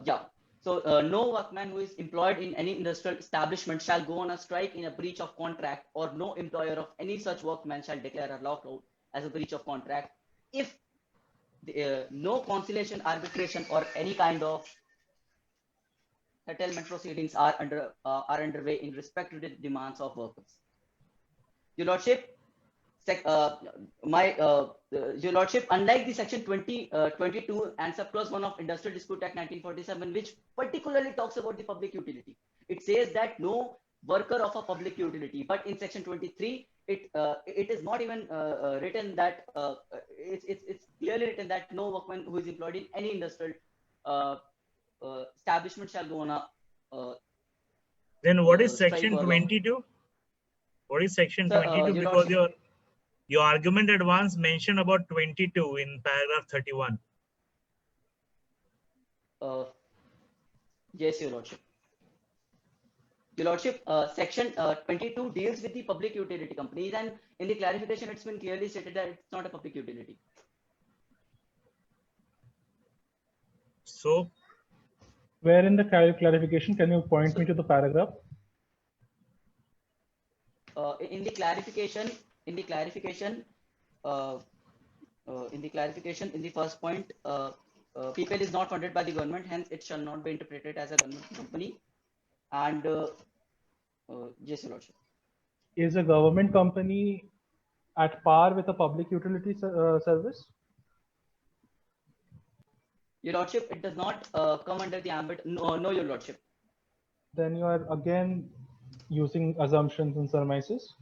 yeah. So no workman who is employed in any industrial establishment shall go on a strike in a breach of contract, or no employer of any such workman shall declare a lockout as a breach of contract if no conciliation, arbitration, or any kind of settlement proceedings are underway in respect to the demands of workers. Your lordship, your lordship, unlike the section 22 and subclause 1 of Industrial Dispute Act 1947, which particularly talks about the public utility, it says that no worker of a public utility. But in section 23, it is not even written that it's clearly written that no workman who is employed in any industrial establishment shall go on a Then what is strike section or lock. 22? What is section Sir, 22? your Because lordship, your argument advance mentioned about 22 in paragraph 31. yes, your lordship. Your lordship, section 22 deals with the public utility companies, and in the clarification, it's been clearly stated that it's not a public utility. So, Where in the clarification, can you point me to the paragraph? In the clarification, in the first point, PPL is not funded by the government, hence it shall not be interpreted as a government company. And yes, your lordship. Is a government company at par with a public utility service? Your lordship, it does not come under the ambit. No, your lordship. Then you are again using assumptions and surmises.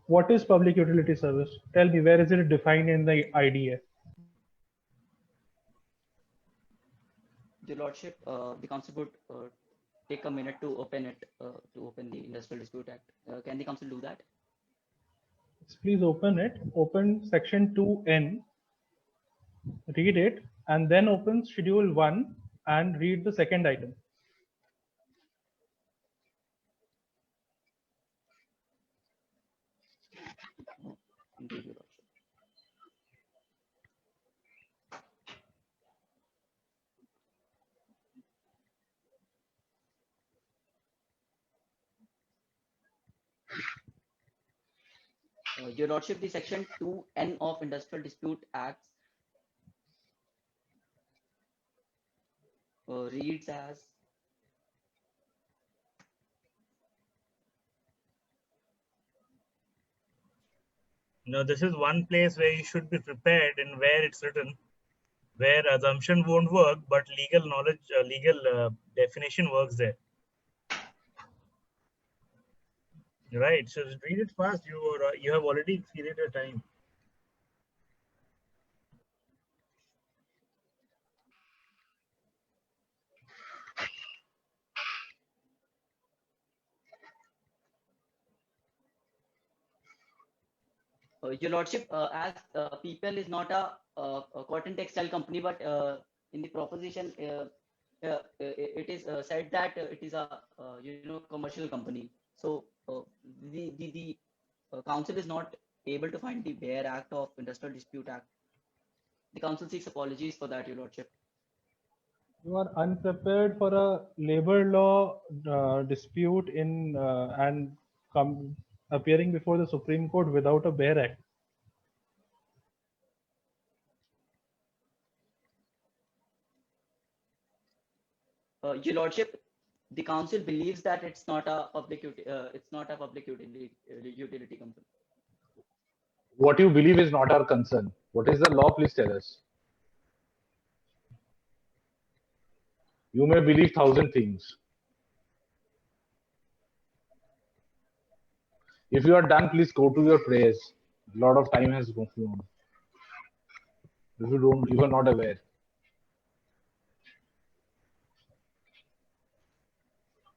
What is public utility service? Tell me, where is it defined in the IDA? Your lordship, the council would take a minute to open it, to open the Industrial Dispute Act. Can the council do that? Please open it. Open section 2N, read it, and then open schedule 1 and read the second item. Your Lordship, the Section 2N of Industrial Dispute Acts reads as Now, this is one place where you should be prepared and where it's written, where assumption won't work, but legal knowledge, legal definition works there. Right. So just read it fast. You have already exceeded your time. Your Lordship, as PPL is not a cotton textile company, but in the proposition, it is said that it is a commercial company. So the council is not able to find the bare act of Industrial Dispute Act. The council seeks apologies for that, Your Lordship. You are unprepared for a labor law dispute in and appearing before the Supreme Court without a bare act. Your Lordship, the council believes that it's not a public utility company. What you believe is not our concern. What is the law? Please tell us. You may believe 1,000 things. If you are done, please go to your prayers. A lot of time has gone. If you are not aware.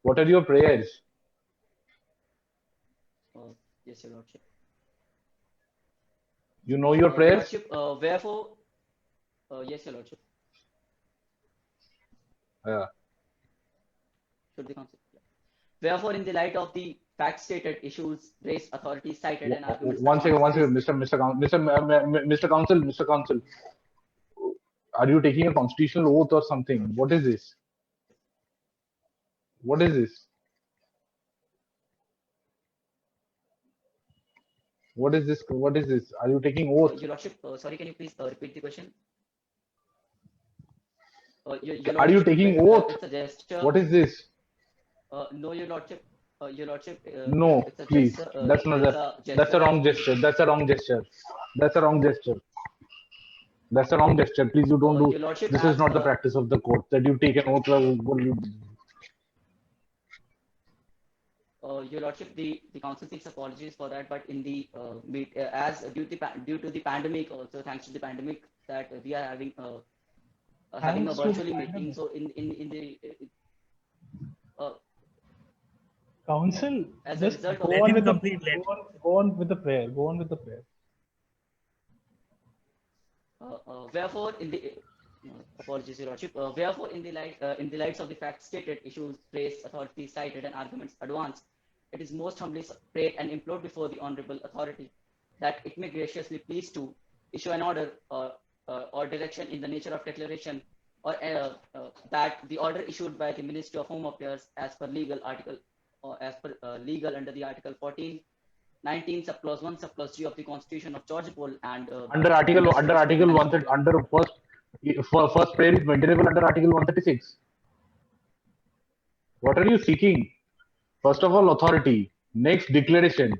What are your prayers? Yes, Your Lordship. You know your prayers? Lordship, wherefore, yes, Your Lordship. Yeah. Should the council. Yeah. Wherefore, in the light of the facts stated, issues raised, authorities cited, and arguments. One second, Mr. Counsel. Are you taking a constitutional oath or something? What is this? What is this? What is this? What is this? Are you taking oath? Your Lordship, sorry, can you please repeat the question? Are you taking oath? It's a gesture. What is this? No, Your Lordship. Your Lordship. No, it's a please. gesture, That's not that's a wrong gesture. That's a wrong gesture. That's a wrong gesture. That's a wrong gesture. Please, you don't do. Your Lordship, This is not the practice of the court that you take an oath. Your Lordship, the council seeks apologies for that, but in the as due to the pandemic, also thanks to the pandemic, that we are having a virtually meeting. So in the Council, as a just result go of on with the complete. go on with the prayer. Go on with the prayer. wherefore in the apologies, Your Lordship. Wherefore, in the lights of the facts stated, issues raised, authorities cited, and arguments advanced, it is most humbly prayed and implored before the honourable authority that it may graciously please to issue an order or direction in the nature of declaration, or that the order issued by the Ministry of Home Affairs as per legal article or as per legal under the Article 14, 19 subclause 1 subclause 3 of the Constitution of Georgopol and under Article 130 under first prayer is maintainable under Article 136. What are you seeking? First of all, authority. Next, declaration.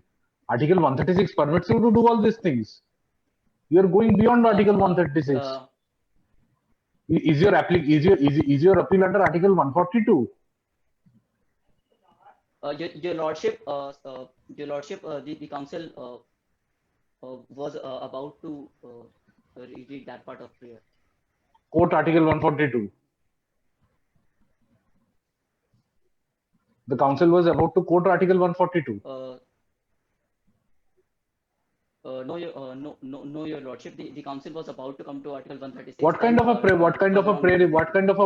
Article 136 permits you to do all these things. You are going beyond Article 136. Is your appeal under Article 142? Your Lordship, the council was about to read that part of prayer. Quote Article 142. The council was about to quote Article 142. No, Your Lordship. The council was about to come to Article 136. What kind of a prayer? What kind of a prayer? What kind of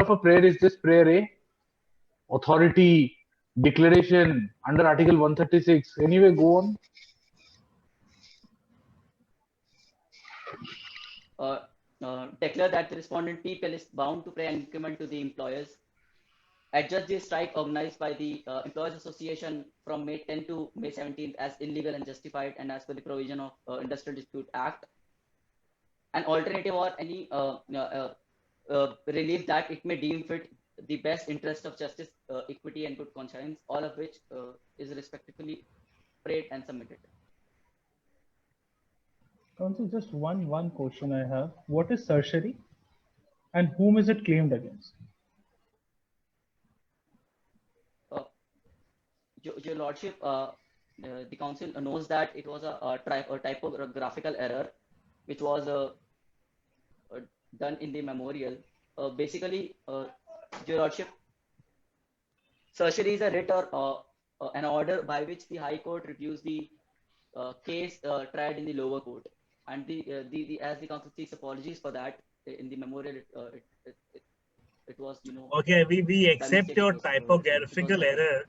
a prayer is this prayer? Authority, declaration under Article 136. Anyway, go on. Declare that the respondent people is bound to pay an increment to the employers. adjudged the strike organized by the Employees Association from May 10 to May 17th as illegal and justified, and as per the provision of Industrial Dispute Act. An alternative or any relief that it may deem fit the best interest of justice, equity, and good conscience, all of which is respectively prayed and submitted. Counsel, just one question I have. What is certiorari and whom is it claimed against? Your Lordship, the Council knows that it was a typographical error which was done in the memorial. Basically, Your Lordship, certiorari is a writ or an order by which the High Court reviews the case tried in the lower court, and as the Council seeks apologies for that in the memorial, it was, you know. Okay, we accept your typographical error.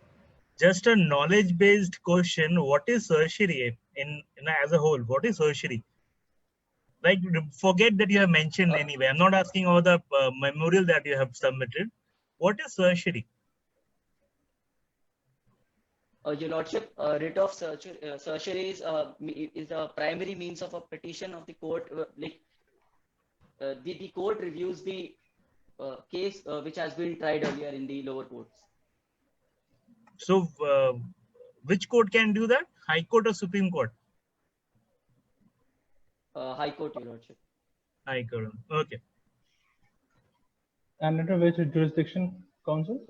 Just a knowledge-based question: what is certiorari in as a whole? What is certiorari? Like, forget that you have mentioned anyway. I'm not asking about the memorial that you have submitted. What is certiorari? Your Lordship, writ of certiorari is the primary means of a petition of the court. The court reviews the case which has been tried earlier in the lower courts. So, which court can do that? High Court or Supreme Court? High Court, Your Lordship. High Court. Okay. And under which jurisdiction, Counsel?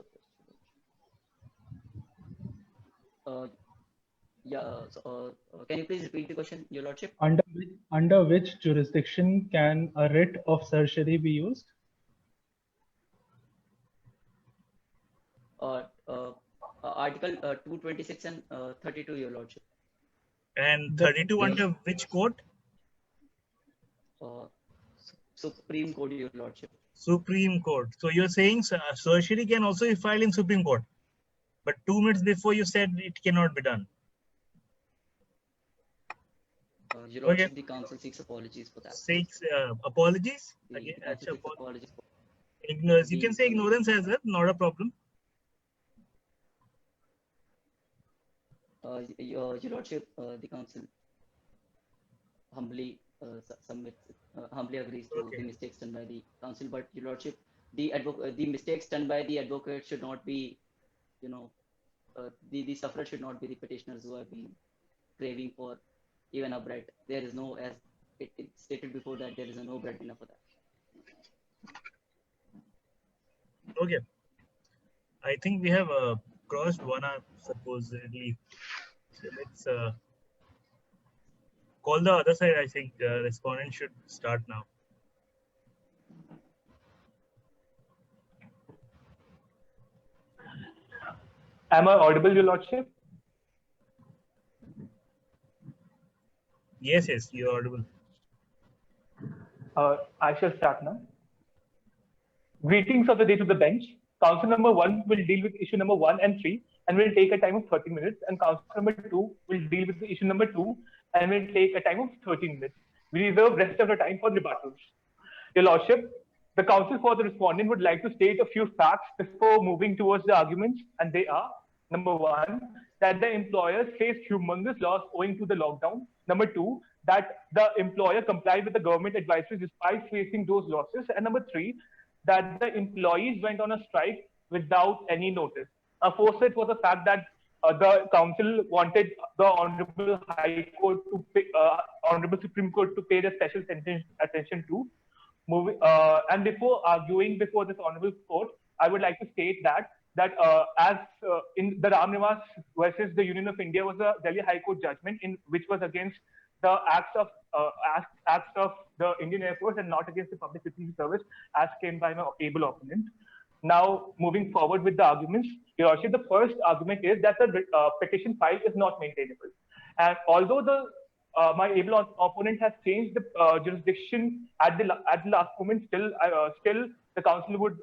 Can you please repeat the question, Your Lordship? Under which jurisdiction can a writ of certiorari be used? Article 226 and 32, Your Lordship. And 32 under which court? Supreme Court, Your Lordship. Supreme Court. So you're saying certiorari can also be filed in Supreme Court, but 2 minutes before you said it cannot be done. Your Lordship, the Council seeks apologies for that. Seeks apologies? Again, Apologies. Ignorance. You can say ignorance as well, not a problem. Your Lordship, the Council humbly agrees to the mistakes done by the Council, but Your Lordship, the mistakes done by the advocate should not be, you know, the sufferer should not be the petitioners who have been craving for even a bread. There is no, as it stated before, that there is no bread enough for that. Okay. I think we have crossed 1 hour supposedly. So let's call the other side. I think the respondent should start now. Am I audible, Your Lordship? Yes, you're audible. I shall start now. Greetings of the day to the bench. Council number 1 will deal with issue number 1 and 3 and will take a time of 30 minutes. And council number 2 will deal with the issue number 2 and will take a time of 13 minutes. We reserve rest of the time for rebuttals. Your Lordship, the counsel for the respondent would like to state a few facts before moving towards the arguments, and they are: number 1, that the employers faced humongous loss owing to the lockdown. Number 2, that the employer complied with the government advisories despite facing those losses. And number 3, that the employees went on a strike without any notice. Fourth was the fact that the council wanted the Honorable High Court to pay, Honorable Supreme Court to pay the special attention to. And before arguing before this Honorable Court, I would like to state that as in the Ram Niwas versus the Union of India was a Delhi High Court judgment in which was against the acts of the Indian Air Force and not against the Public Utility Service, as claimed by my able opponent. Now, moving forward with the arguments, Your Lordship, the first argument is that the petition file is not maintainable. And although my able opponent has changed the jurisdiction at the last moment, still the council would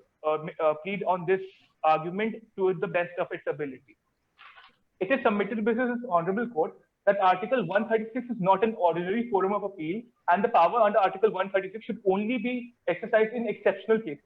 plead on this argument to the best of its ability. It is submitted before this Honorable Court that Article 136 is not an ordinary forum of appeal, and the power under Article 136 should only be exercised in exceptional cases.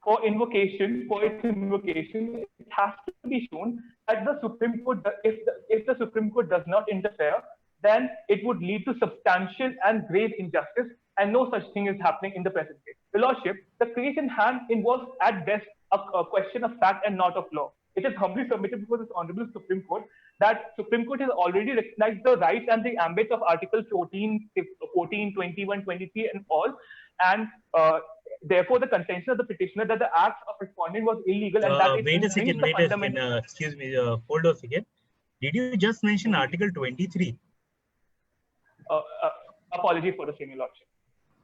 for its invocation, it has to be shown that the Supreme Court, if the Supreme Court does not interfere, then it would lead to substantial and grave injustice, and no such thing is happening in the present case. Your Lordship, the case in hand involves at best a question of fact and not of law. It is humbly submitted before this Honorable Supreme Court that Supreme Court has already recognized the rights and the ambit of Article 14, 21, 23, and all, and therefore the contention of the petitioner that the acts of respondent was illegal and that it wait a second, fundamental... excuse me, hold on a second. Did you just mention Article 23? Apology for the same, Your Lordship.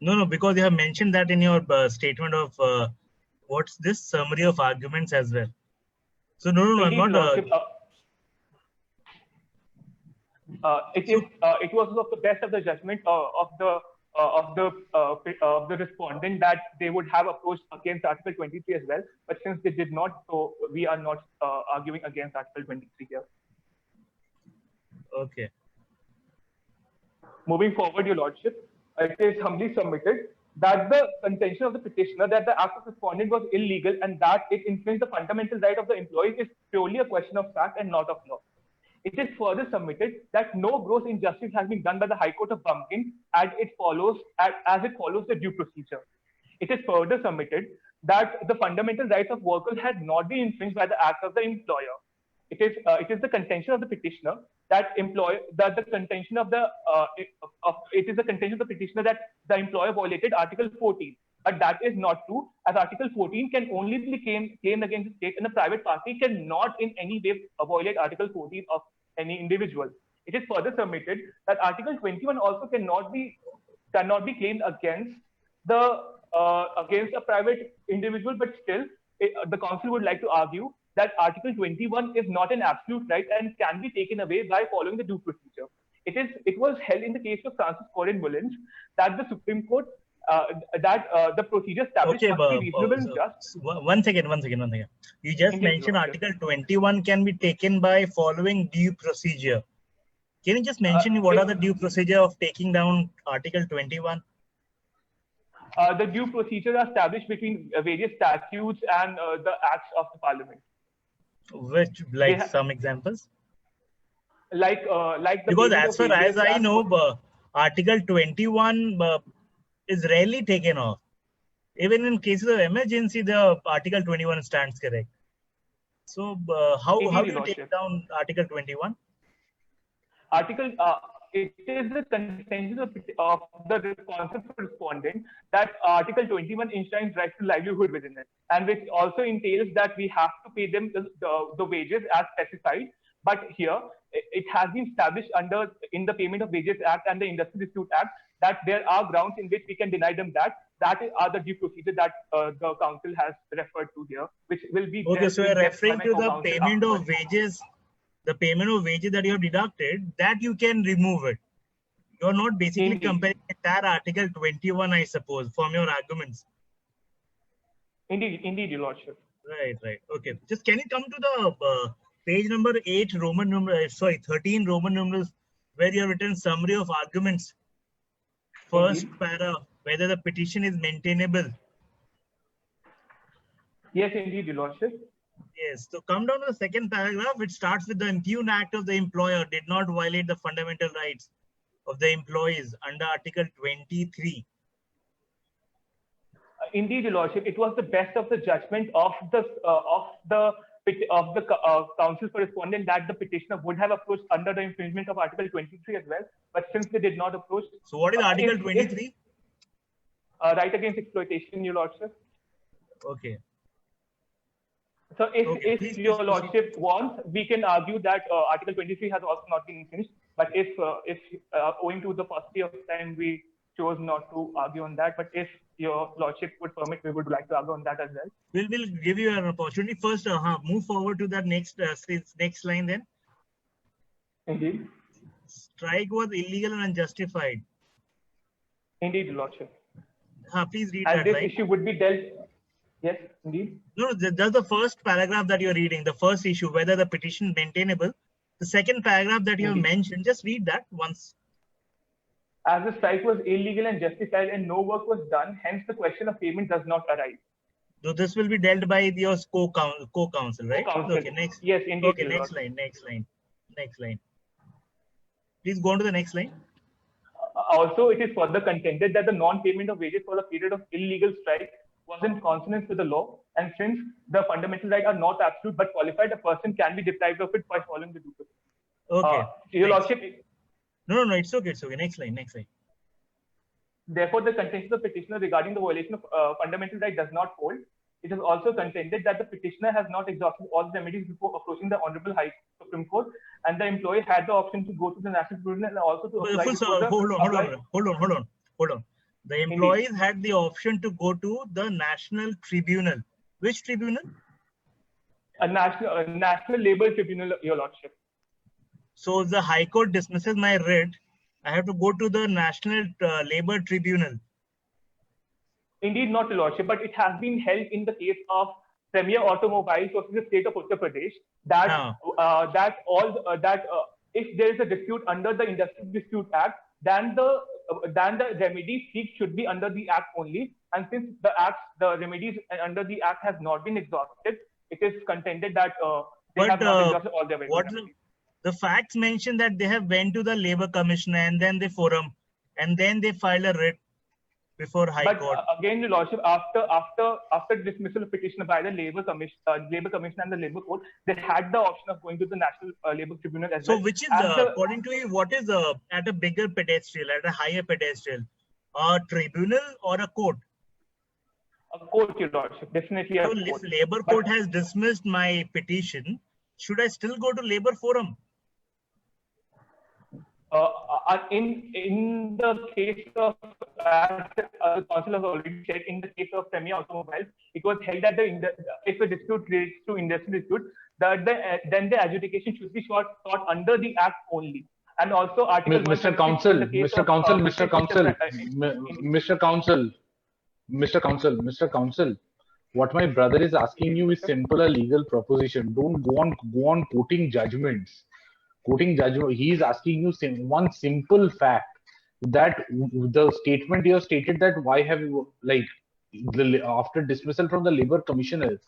No, because you have mentioned that in your statement of what's this summary of arguments as well. So no, I'm not. It was of the best of the judgment of the respondent that they would have approached against Article 23 as well, but since they did not, so we are not arguing against Article 23 here. Okay. Moving forward, Your Lordship, it is humbly submitted that the contention of the petitioner that the act of respondent was illegal and that it infringed the fundamental right of the employees is purely a question of fact and not of law. It is further submitted that no gross injustice has been done by the High Court of Bumpkin as it follows the due procedure. It is further submitted that the fundamental rights of workers had not been infringed by the act of the employer. It is the contention of the petitioner that the contention of the petitioner that the employer violated Article 14. But that is not true, as Article 14 can only be claimed against the state, and a private party cannot in any way violate Article 14 of any individual. It is further submitted that Article 21 also cannot be claimed against a private individual, but still the council would like to argue that Article 21 is not an absolute right and can be taken away by following the due procedure. It was held in the case of Francis Corin Mullins that the Supreme Court the procedure established must be reasonable and just. One second. You just mentioned Article 21 can be taken by following due procedure. Can you just mention what are the due procedure of taking down Article 21? The due procedure are established between various statutes and the acts of the Parliament. Which, some examples? Like the because as far as I know, Article 21 is rarely taken off. Even in cases of emergency, the Article 21 stands correct. So how do you take down Article 21? It is the contention of the responsive respondent that Article 21 enshrines right to livelihood within it, and which also entails that we have to pay them the wages as specified. But here, it has been established in the Payment of Wages Act and the Industrial Dispute Act that there are grounds in which we can deny them that are the due procedure that the council has referred to here, which will be. Okay, so you're referring to the payment of wages. The payment of wages that you have deducted, that you can remove it. You're not basically comparing entire Article 21, I suppose, from your arguments. Indeed, Your Lordship. Right. Okay. Just can you come to the page number 13 Roman numerals, where you have written summary of arguments. First para, whether the petition is maintainable. Yes, indeed, Your Lordship. Yes, so come down to the second paragraph, which starts with the impugned act of the employer did not violate the fundamental rights of the employees under Article 23. Indeed, Your Lordship, it was the best of the judgment of the council correspondent that the petitioner would have approached under the infringement of Article 23 as well, but since they did not approach. So what is Article 23? Right against exploitation, Your Lordship. Okay. So if Your Lordship wants, we can argue that Article 23 has also not been infringed. But if owing to the paucity of time, we chose not to argue on that. But if Your Lordship would permit, we would like to argue on that as well. We'll give you an opportunity. First, move forward to that next line then. Indeed. Strike was illegal and unjustified. Indeed, Your Lordship. Please read and that this line. Issue would be dealt. Yes, indeed. No, that's the first paragraph that you're reading, the first issue, whether the petition maintainable. The second paragraph that you have mentioned, just read that once. As the strike was illegal and justified and no work was done, hence the question of payment does not arise. So this will be dealt by your co-counsel, right? Co-counsel. Okay, next. Yes, indeed. Okay, Your next Lordship. next line. Please go on to the next line. Also, it is further contended that the non-payment of wages for the period of illegal strike was in consonance with the law, and since the fundamental rights are not absolute but qualified, a person can be deprived of it by following the due process. Okay. Your next. Lordship, No, it's okay. Next line. therefore, the contention of the petitioner regarding the violation of fundamental right does not hold. It is also contended that the petitioner has not exhausted all the remedies before approaching the Honorable High Supreme Court, and the employee had the option to go to the National Tribunal and also to apply. Hold on. The employees had the option to go to the National Tribunal. Which tribunal? A national labor tribunal, Your Lordship. So if the High Court dismisses my writ, I have to go to the National Labor Tribunal. Indeed, not, Your Lordship, but it has been held in the case of Premier Automobiles versus the state of Uttar Pradesh that if there is a dispute under the Industrial Dispute Act, then the remedies seek should be under the Act only. And since the remedies under the Act has not been exhausted, it is contended that they have not exhausted all their remedies. The facts mention that they have went to the Labour Commissioner and then the forum, and then they filed a writ before High Court. Again, Your Lordship, after dismissal of petition by the Labour Commission and the Labour Court, they had the option of going to the National Labour Tribunal as well. So, which is according to you, what is at a bigger pedestal, at a higher pedestal, a tribunal or a court? A court, Your Lordship, definitely a court. So, Labour Court has dismissed my petition. Should I still go to Labour Forum? In the case of, as the council has already said, in the case of Premier Automobiles, it was held that if the dispute relates to industrial dispute, then the adjudication should be sought under the Act only. And also, Article Mr. Counsel, what my brother is asking you is simple a legal proposition. Don't go on quoting judgments. He is asking you one simple fact, that the statement you have stated that why have you, like, after dismissal from the Labour Commissioner,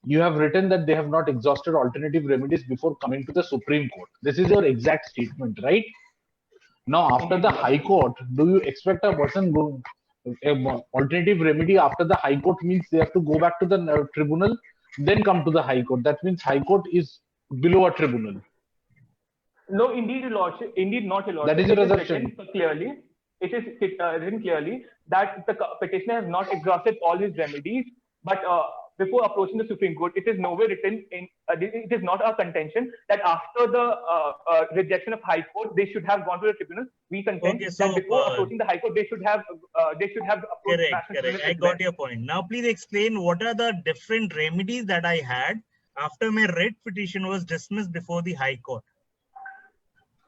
you have written that they have not exhausted alternative remedies before coming to the Supreme Court. This is your exact statement, right? Now, after the High Court, do you expect a person alternative remedy after the High Court means they have to go back to the tribunal, then come to the High Court? That means High Court is below a tribunal. No, indeed, Your Lordship. Indeed, not, Your Lordship. That is your assumption. It is written clearly that the petitioner has not exhausted all his remedies, but before approaching the Supreme Court, it is nowhere written in. It is not our contention that after the rejection of High Court, they should have gone to the tribunal. We contend that before approaching the High Court, they should have approached. Correct. I got your point. Now, please explain what are the different remedies that I had after my writ petition was dismissed before the High Court.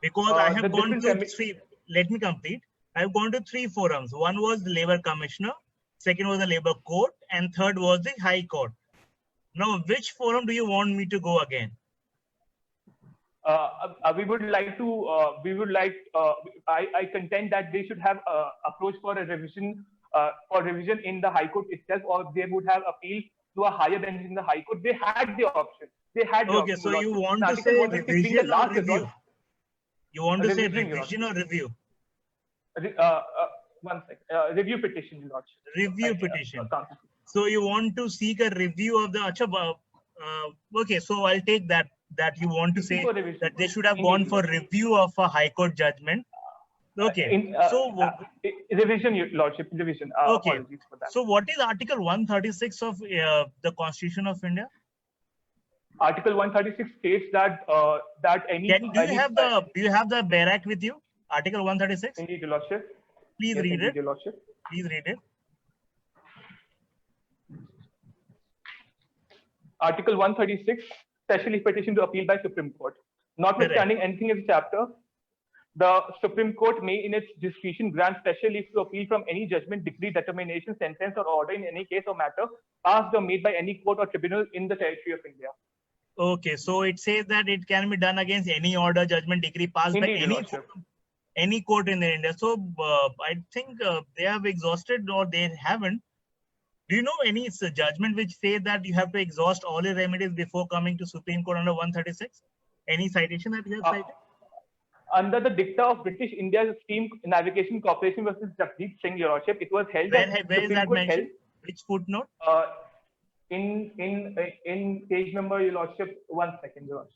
Because I have gone to three. Let me complete. I have gone to three forums. One was the Labour Commissioner, second was the Labour Court, and third was the High Court. Now, which forum do you want me to go again? We would like to. I contend that they should have approached for a revision, in the High Court itself, or they would have appealed to a higher bench in the High Court. They had the option. Okay, so you want to say revision or review? You want to say revision or review? One second. Review petition, Your Lordship. Review petition. So you want to seek a review of the. Okay, so I'll take that you want to say that they should have gone for review of a High Court judgment. Okay. Revision, Your Lordship. Revision. Okay. Apologies for that. So what is Article 136 of the Constitution of India? Article 136 states that any. Do you have the Bare Act with you? Article 136. Indeed, Your Lordship. Please read it. Your Lordship. Please read it. Article 136, specially petition to appeal by Supreme Court. Notwithstanding anything in the chapter, the Supreme Court may, in its discretion, grant special leave to appeal from any judgment, decree, determination, sentence, or order in any case or matter passed or made by any court or tribunal in the territory of India. Okay, so it says that it can be done against any order, judgment, decree passed by any court in India. So I think they have exhausted, or they haven't, Do you know any judgment which says that you have to exhaust all your remedies before coming to Supreme Court under 136? Any citation that you have cited? Under the dicta of British India's Steam Navigation Corporation versus Jagdeep Singh, Your Lordship, it was held Where that is Supreme that Court mentioned? Which footnote? In page number, Your Lordship, 1 second, Your Lordship.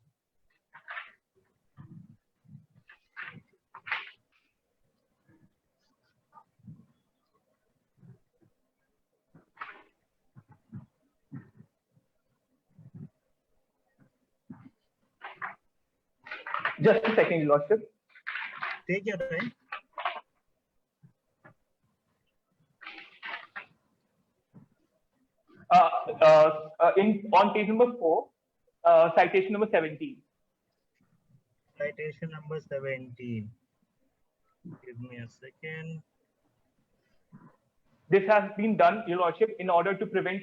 Just a second, Your Lordship. Take your time. On page number 4, citation number 17. Citation number 17. Give me a second. This has been done, Your Lordship, in order to prevent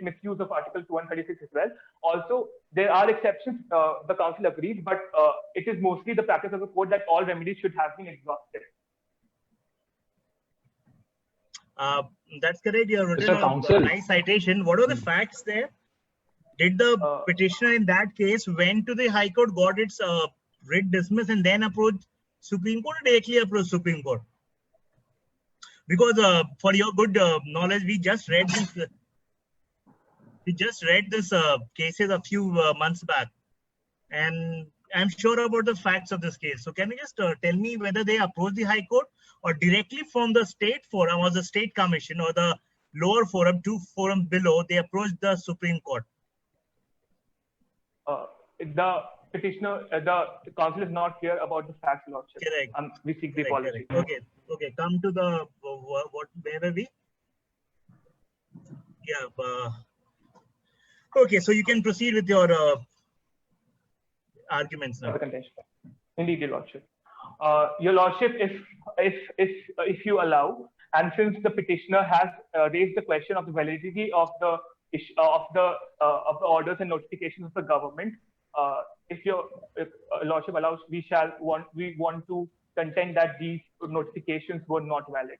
misuse of Article 236 as well. Also, there are exceptions, the Council agrees, but it is mostly the practice of the court that all remedies should have been exhausted. That's correct. You have written a nice citation. What are the facts there? Did the petitioner in that case went to the High Court, got its writ dismissed, and then approached Supreme Court, or directly approached Supreme Court? Because for your good knowledge, we just read this. We just read this cases a few months back, and I'm sure about the facts of this case. So can you just tell me whether they approached the High Court or directly from the state forum or the state commission or the lower forum, two forums below, they approached the Supreme Court? The petitioner, the council is not clear about the facts, Lordship. Correct. We seek the apology. Okay. Come to the where were we? Yeah. Okay, so you can proceed with your arguments now. Indeed, Your Lordship. Your Lordship, if you allow, and since the petitioner has raised the question of the validity of the orders and notifications of the government, if Your Lordship allows, we want to contend that these notifications were not valid,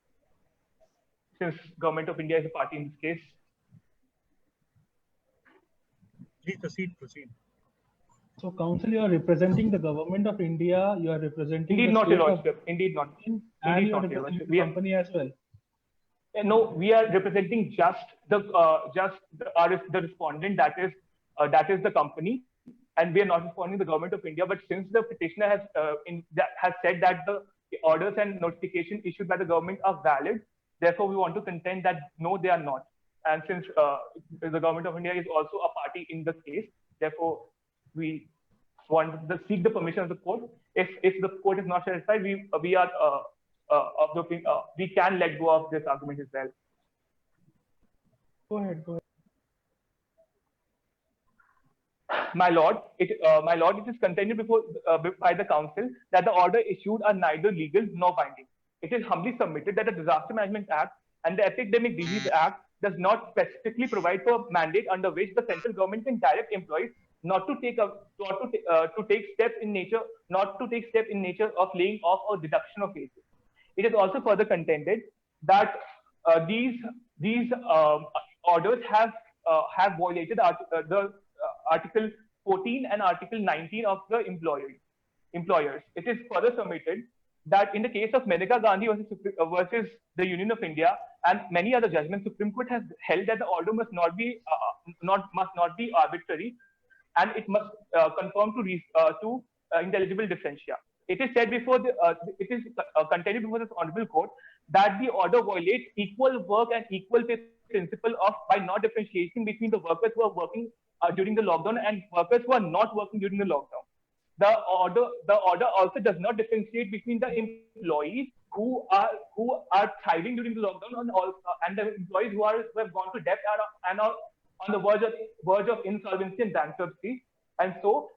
since Government of India is a party in this case. Please proceed. So, Council, you are representing the Government of India. You are representing. Indeed, not, Your Lordship. Indeed, not. And you are representing the company as well. No, we are representing just the respondent, that is the company, and we are not responding to the Government of India. But since the petitioner has said that the orders and notification issued by the government are valid, therefore we want to contend that no, they are not. And since the Government of India is also a party in this case, therefore we want to seek the permission of the court. If the court is not satisfied, we can let go of this argument as well. Go ahead. My Lord, it is contended by the council that the order issued are neither legal nor binding. It is humbly submitted that the Disaster Management Act and the Epidemic Disease Act does not specifically provide for a mandate under which the central government can direct employees not to take steps in nature of laying off or deduction of wages. It is also further contended that these orders have violated the Article 14 and Article 19 of the employers. It is further submitted that in the case of Maneka Gandhi versus the Union of India and many other judgments, Supreme Court has held that the order must not be arbitrary, and it must conform to intelligible differentia. It is said contended before this honorable court that the order violates equal work and equal pay principle by not differentiating between the workers who are working during the lockdown and workers who are not working during the lockdown. The order also does not differentiate between the employees who are thriving during the lockdown and the employees who have gone to debt and are on the verge of insolvency and bankruptcy. And so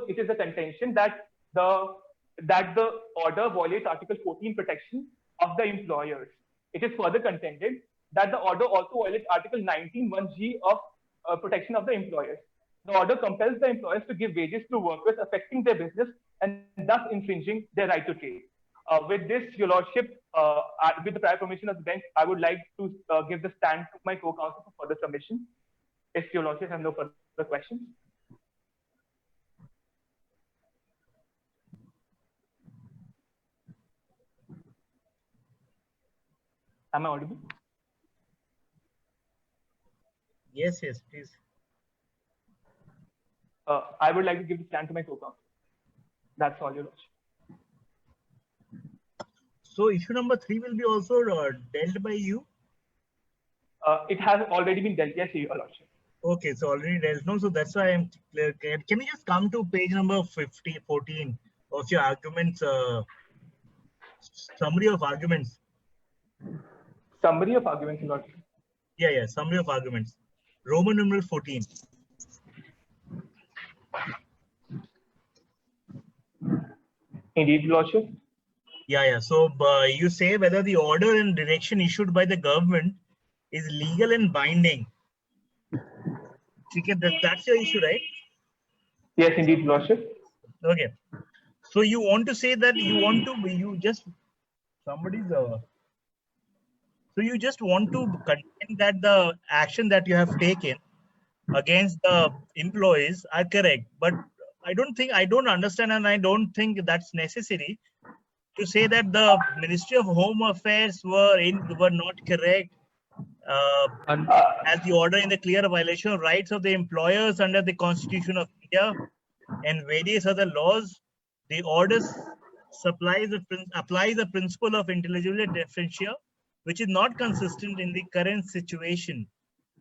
it is a contention that the order violates Article 14 protection of the employers. It is further contended that the order also violates Article 19(1)(g) of protection of the employers. The order compels the employers to give wages to workers affecting their business and thus infringing their right to trade. With this, Your Lordship, with the prior permission of the bench, I would like to give the stand to my co-counsel for further submission. If Your Lordship have no further questions. Am I audible? Yes, yes, please. I would like to give the stand to my co-counsel. That's all, Your Lordship. So issue number 3 will be also dealt by you. It has already been dealt, yes, Your Lordship. Okay, so already dealt. No, so that's why I'm clear. Can you just come to page number 14 of your arguments, summary of arguments? Summary of arguments, Your Lordship. Yeah, summary of arguments. Roman numeral 14. Indeed, Your Lordship. Yeah. So you say whether the order and direction issued by the government is legal and binding. Okay, that's your issue, right? Yes, indeed, Your Lordship. Okay. So you want to say that so you just want to contend that the action that you have taken against the employees are correct, but I don't understand, and I don't think that's necessary to say that the Ministry of Home Affairs were not correct as the order in the clear violation of rights of the employers under the Constitution of India and various other laws. The orders applies the principle of intelligibility differentia, which is not consistent in the current situation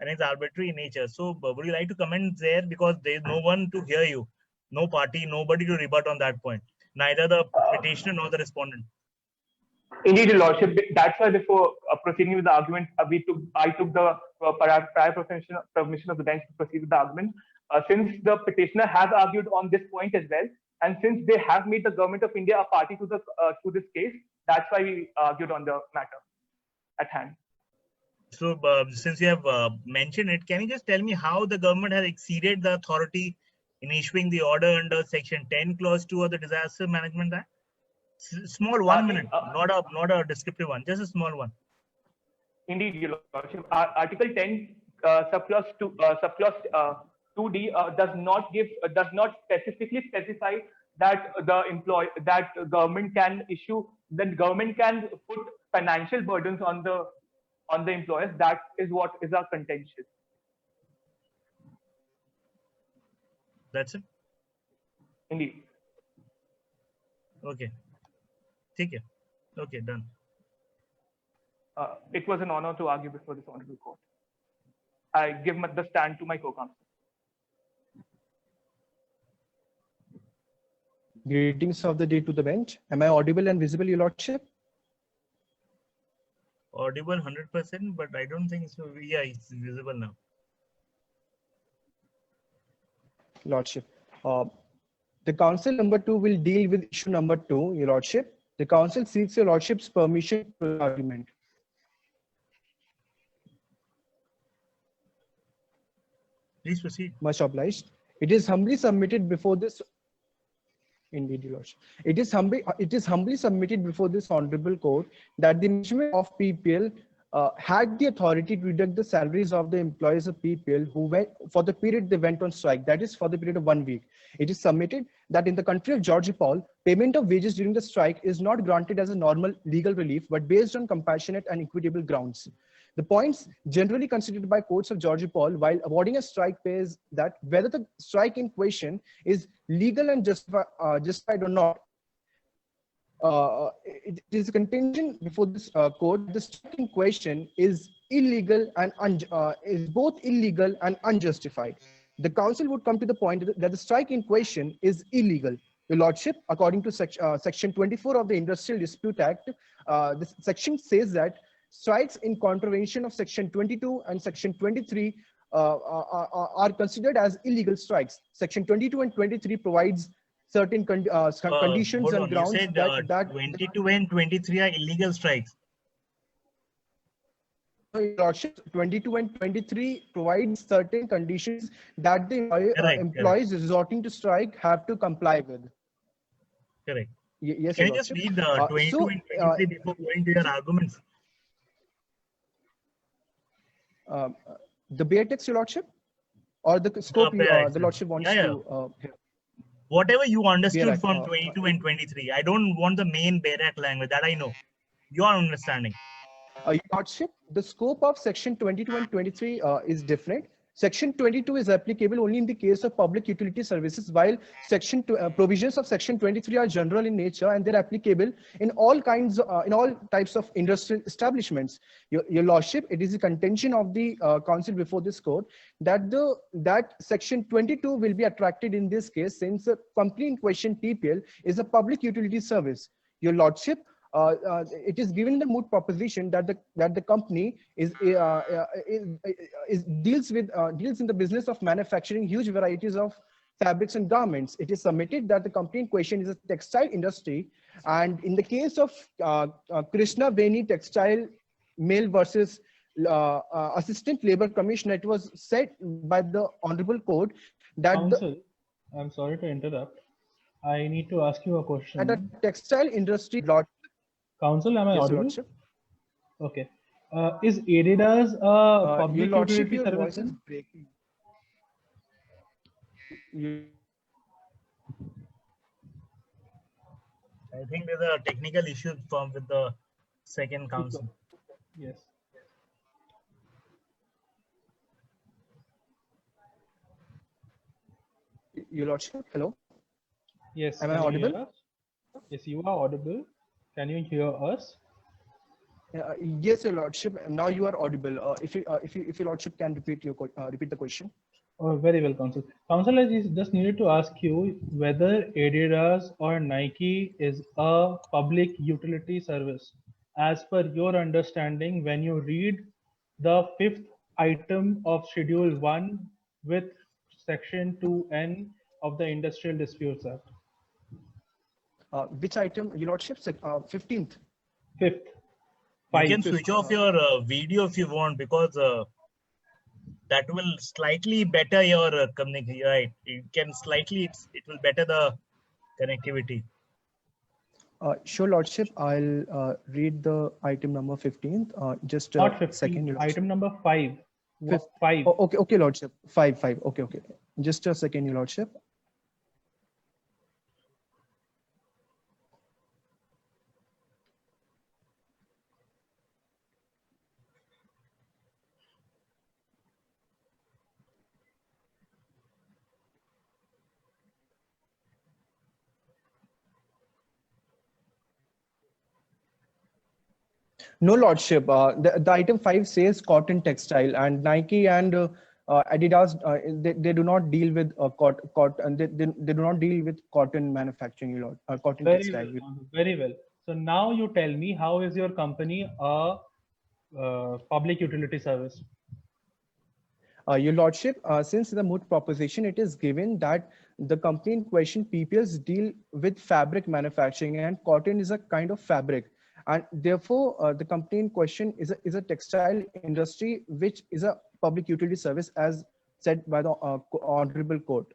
and is arbitrary in nature. So would you like to comment there, because there is no one to hear you, no party, nobody to rebut on that point, neither the petitioner nor the respondent. Indeed, Your Lordship. That's why before proceeding with the argument, I took the prior permission of the bench to proceed with the argument. Since the petitioner has argued on this point as well, and since they have made the government of India a party to this case, that's why we argued on the matter at hand. So since you have mentioned it, can you just tell me how the government has exceeded the authority in issuing the order under Section 10, Clause 2 of the Disaster Management Act? Small 1 minute, not a descriptive one, just a small one. Indeed, Your Lordship. Article 10, subclause 2D does not specifically specify that the government can put financial burdens on the employers. That is what is our contention. That's it. Indeed. Okay. Take it. Okay, done. It was an honor to argue before this honorable court. I give the stand to my co-counsel. Greetings of the day to the bench. Am I audible and visible, Your Lordship? Audible 100%, but I don't think so. Yeah, it's visible now. Lordship. The council number 2 will deal with issue number 2, Your Lordship. The council seeks Your Lordship's permission for the argument. Please proceed. Much obliged. It is humbly submitted before this. Indeed, Your Lordship. It is humbly submitted before this honorable court that the management of PPL had the authority to deduct the salaries of the employees of PPL who went for the period they went on strike, that is for the period of 1 week. It is submitted that in the country of Georgia Paul, payment of wages during the strike is not granted as a normal legal relief, but based on compassionate and equitable grounds. The points generally considered by courts of Georgia Paul while awarding a strike pay is that whether the strike in question is legal and justified or not. It is a contention before this court. The strike in question is illegal and is both illegal and unjustified. The council would come to the point that the strike in question is illegal. Your Lordship, according to section 24 of the Industrial Dispute Act, this section says that strikes in contravention of section 22 and section 23 are considered as illegal strikes. Section 22 and 23 provides certain conditions and grounds. You said, that 22 and 23 are illegal strikes. Your Lordship, 22 and 23 provides certain conditions that the employees resorting to strike have to comply with. Correct. Yes, Can Your you just Lordship. read 22 and 23 before going to your arguments? The bare text, Your Lordship, or the scope Bare the Lordship wants yeah. to hear? Whatever you understood Act, from 22 and 23. I don't want the main Act language, that I know. Your understanding. Your Lordship, the scope of section 22 and 23 is different. Section 22 is applicable only in the case of public utility services, while provisions of section 23 are general in nature and they're applicable in all types of industrial establishments. Your Lordship, it is a contention of the council before this court that section 22 will be attracted in this case, since the company in question, PPL, is a public utility service. Your Lordship, it is given the moot proposition that the company deals in the business of manufacturing huge varieties of fabrics and garments. It is submitted that the company in question is a textile industry, and in the case of Krishna Veni Textile Mill versus Assistant Labor Commissioner, it was said by the Honorable Court that Counsel, I'm sorry to interrupt. I need to ask you a question. the textile industry. Counsel, am I Yes, audible? Lordship. Okay. Is Adidas a public Your Lordship, utility your voice service? is breaking. I think there's a technical issue with the second council. Yes. Your Lordship, hello. Yes. Am I can you hear audible? us? Yes, you are audible. Can you hear us? Yes, Your Lordship. Now you are audible. If Your Lordship can repeat the question. Oh, very well, Counsel. Counsel, I just needed to ask you whether Adidas or Nike is a public utility service. As per your understanding, when you read the 5th item of Schedule 1 with Section 2N of the Industrial Disputes Act. Which item, Your Lordship? 15th. 5th. You can switch off your video if you want, because that will slightly better your connectivity. Right? It will better the connectivity. Sure, Lordship. I'll read the item number 15th. Just Not a 15, second. Your Lordship. item number 5. 5. Oh, okay, Lordship. 5. Okay. Just a second, Your Lordship. No, Lordship. The item 5 says cotton textile, and Nike and Adidas, they do not deal with cotton. They do not deal with cotton manufacturing, cotton Very textile. well, very well. So now you tell me, how is your company a public utility service? Your Lordship, since the moot proposition, it is given that the company in question, PPLs, deal with fabric manufacturing, and cotton is a kind of fabric. And therefore, the company in question is a textile industry, which is a public utility service, as said by the Honorable Court.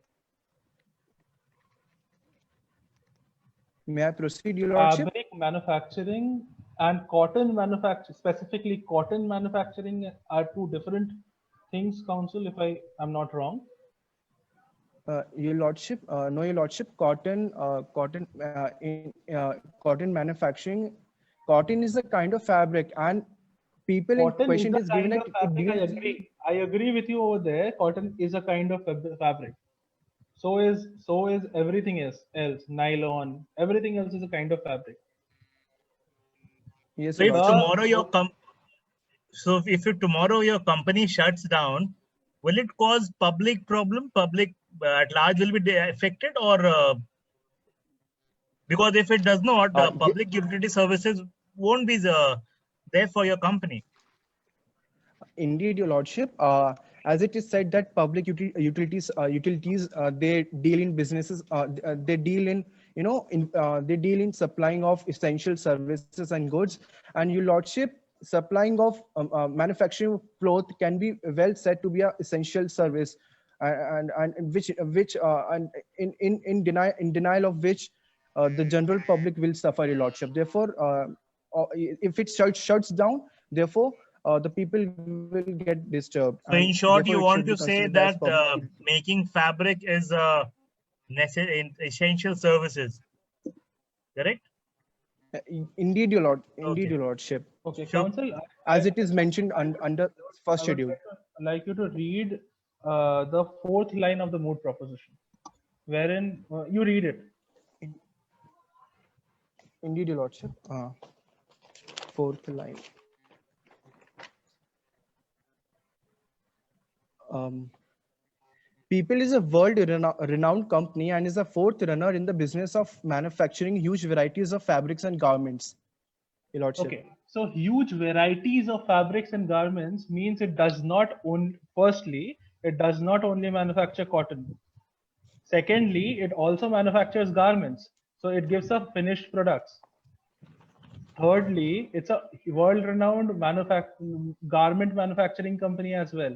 May I proceed, Your Lordship? Fabric manufacturing and cotton manufacturing, specifically cotton manufacturing, are two different things, Counsel, if I am not wrong. Your Lordship, no, Your Lordship, cotton manufacturing, cotton is a kind of fabric, and people Cotton in question is is a given kind that of fabric. I agree with you over there. Cotton is a kind of fabric. So is everything else. Nylon, everything else is a kind of fabric. Yes, So if Lordship. tomorrow your company shuts down, will it cause public problem? Public at large will be affected, or because if it does not, public utility services won't be there for your company. Indeed, Your Lordship. As it is said that public utilities, they deal in businesses. They deal in they deal in supplying of essential services and goods. And Your Lordship, supplying of manufacturing cloth can be well said to be an essential service, and in denial of which the general public will suffer, Your Lordship. Therefore, if it shuts down, therefore, the people will get disturbed. So in short, you therefore it want should be to say considered as that public making fabric is essential services, correct? Indeed, Your Lord. Okay. Indeed, Your Lordship. Okay, Sure. Council. As it is mentioned under first I schedule. would like you to read the fourth line of the moot proposition, wherein you read it. Indeed, Your Lordship. Fourth line. People is a world-renowned company and is a fourth runner in the business of manufacturing huge varieties of fabrics and garments. Your Lordship. Okay, so huge varieties of fabrics and garments means it does not own. Firstly, it does not only manufacture cotton. Secondly, it also manufactures garments, so it gives up finished products. Thirdly, it's a world-renowned garment manufacturing company as well.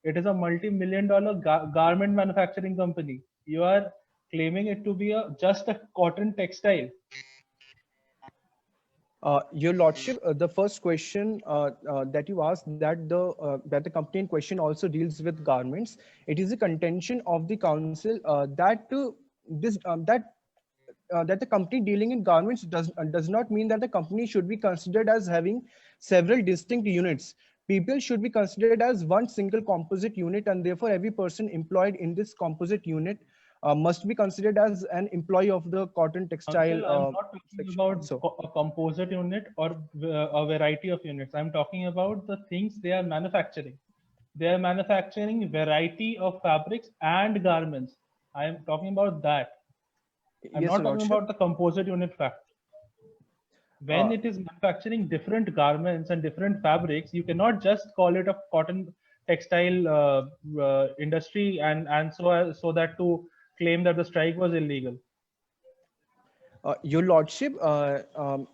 It is a multi-million-dollar garment manufacturing company. You are claiming it to be just a cotton textile. Your Lordship, the first question that you asked, that the company in question also deals with garments. It is a contention of the council that the company dealing in garments does not mean that the company should be considered as having several distinct units. People should be considered as one single composite unit, and therefore every person employed in this composite unit must be considered as an employee of the cotton textile. I'm not talking about a composite unit or a variety of units. I'm talking about the things they are manufacturing. They are manufacturing variety of fabrics and garments. I am talking about that. I'm Yes, not Your talking Lordship. about the composite unit fact. When it is manufacturing different garments and different fabrics, you cannot just call it a cotton textile industry and so that to claim that the strike was illegal. Your Lordship, the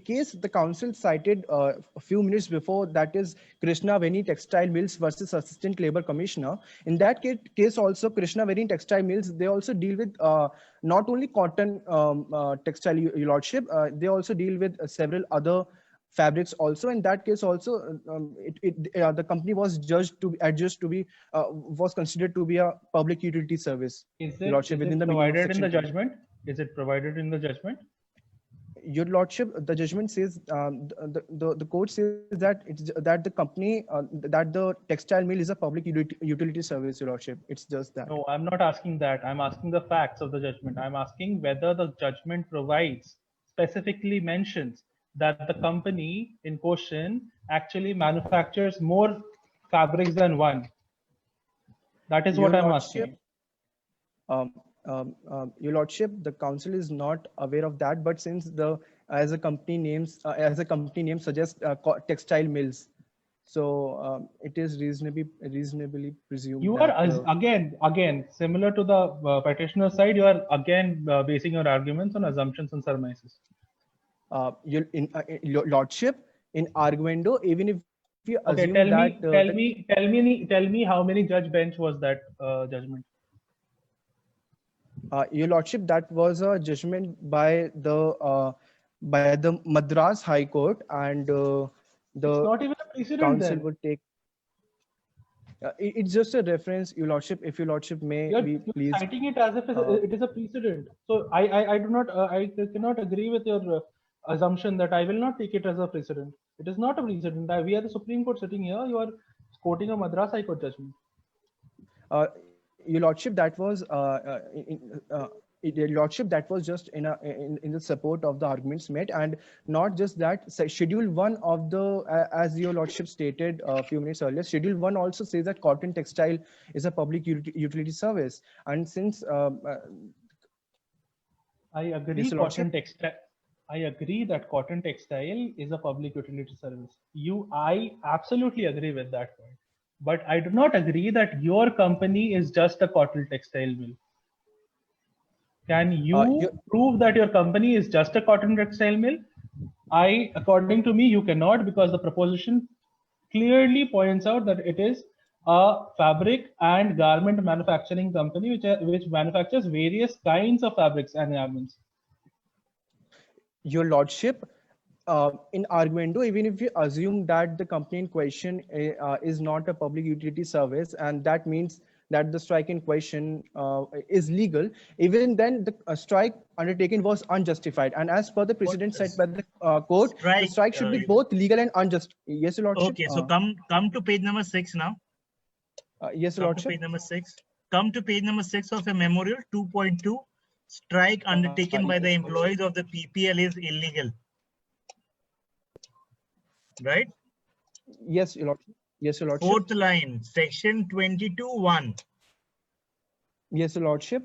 case the council cited a few minutes before, that is Krishna Veni Textile Mills versus Assistant Labor Commissioner. In that case also, Krishna Veni Textile Mills, they also deal with not only cotton textile, Your Lordship, they also deal with several other fabrics also. In that case also, the company was was considered to be a public utility service. Is Your it, Lordship, is within it the meaning of provided in the Section 2. judgment? Is it provided in the judgment? Your Lordship, the judgment says, the court says that that the company, that the textile mill is a public utility service, Your Lordship. It's just that. No, I'm not asking that. I'm asking the facts of the judgment. I'm asking whether the judgment provides, specifically mentions that the company in question actually manufactures more fabrics than one. That is what Your I'm Lordship, asking. Your Lordship, the council is not aware of that, but since as a company name suggests textile mills, so it is reasonably presumed. You are again similar to the petitioner side. You are again basing your arguments on assumptions and surmises. Your Lordship, in arguendo, even if you Okay, assume tell me how many judge bench was that judgment? Your Lordship, that was a judgment by the Madras High Court, and It's not even a precedent council then. would take. It's just a reference, Your Lordship. If Your Lordship may You're please. citing it as if it is a precedent. So I do not I cannot agree with your assumption that I will not take it as a precedent. It is not a precedent. We are the Supreme Court sitting here. You are quoting a Madras High Court judgment. Your Lordship, that was Your Lordship, that was just in the support of the arguments made, and not just that. Schedule 1 of the, as Your Lordship stated a few minutes earlier, Schedule 1 also says that cotton textile is a public utility service, and since I agree. I agree that cotton textile is a public utility service. I absolutely agree with that point. But I do not agree that your company is just a cotton textile mill. Can you prove that your company is just a cotton textile mill? According to me, you cannot, because the proposition clearly points out that it is a fabric and garment manufacturing company which manufactures various kinds of fabrics and garments. Your Lordship, in arguendo, even if you assume that the company in question is not a public utility service, and that means that the strike in question is legal, even then the strike undertaken was unjustified. And as per the precedent set by the court, the strike should be both legal and unjust. Yes, Your Lordship. Okay, so come to page number 6 now. Yes, Your Lordship. Page number 6. Come to page number 6 of a memorial 2.2. Strike undertaken by the employees of the PPL is illegal. Right? Yes, Your Lordship. Yes, Your Lordship. Fourth line, section 22(1). Yes, Your Lordship.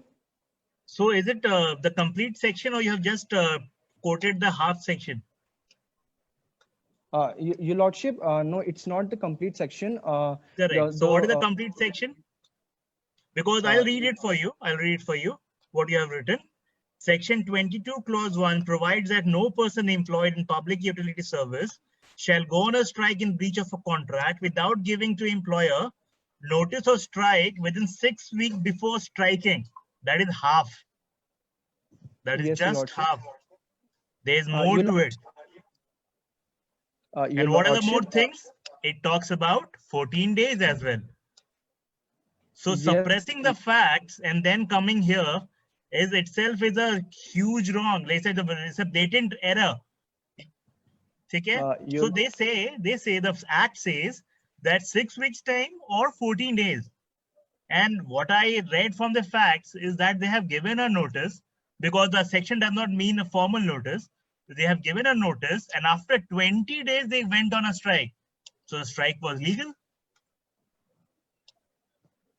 So is it the complete section, or you have just quoted the half section? Your Lordship, no, it's not the complete section. Correct. So what is the complete section? Because I'll read it for you. I'll read it for you. What you have written. Section 22, clause 1 provides that no person employed in public utility service shall go on a strike in breach of a contract without giving to employer notice of strike within 6 weeks before striking. That is half. That is just half. There is more to it. And what are the more things? It talks about 14 days as well. So suppressing the facts and then coming here is itself is a huge wrong. Like I said, it's a blatant error. Okay? So they say the act says that 6 weeks time or 14 days. And what I read from the facts is that they have given a notice, because the section does not mean a formal notice. They have given a notice, and after 20 days they went on a strike. So the strike was legal.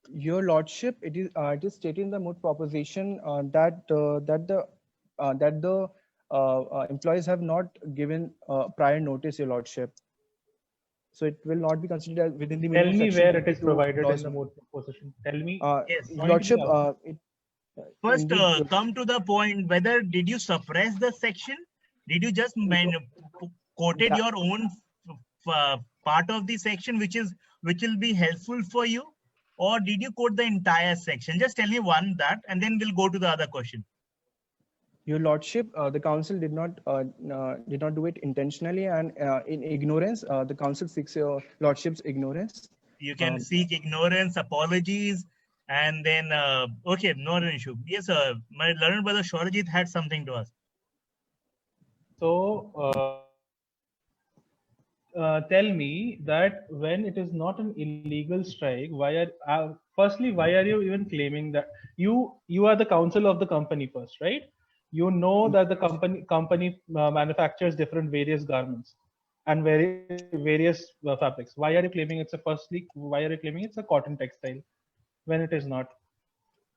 Your Lordship, it is stated in the moot proposition that the employees have not given prior notice, Your Lordship. So it will not be considered within the. Tell me where it is provided in the moot proposition. Tell me. Yes, Your Lordship. First, come to the point. Whether did you suppress the section? Did you just quoted your own part of the section, which will be helpful for you, or did you quote the entire section? Just tell me that, and then we'll go to the other question. Your Lordship, the council did not do it intentionally, and in ignorance. The council seeks Your Lordship's ignorance. You can seek ignorance, apologies, and then okay, not an issue. Yes, my learned brother Shorajit had something to ask. So tell me that when it is not an illegal strike, why are you even claiming that you are the counsel of the company first, right? You know that the company manufactures various garments and various fabrics. Why are you claiming why are you claiming it's a cotton textile when it is not?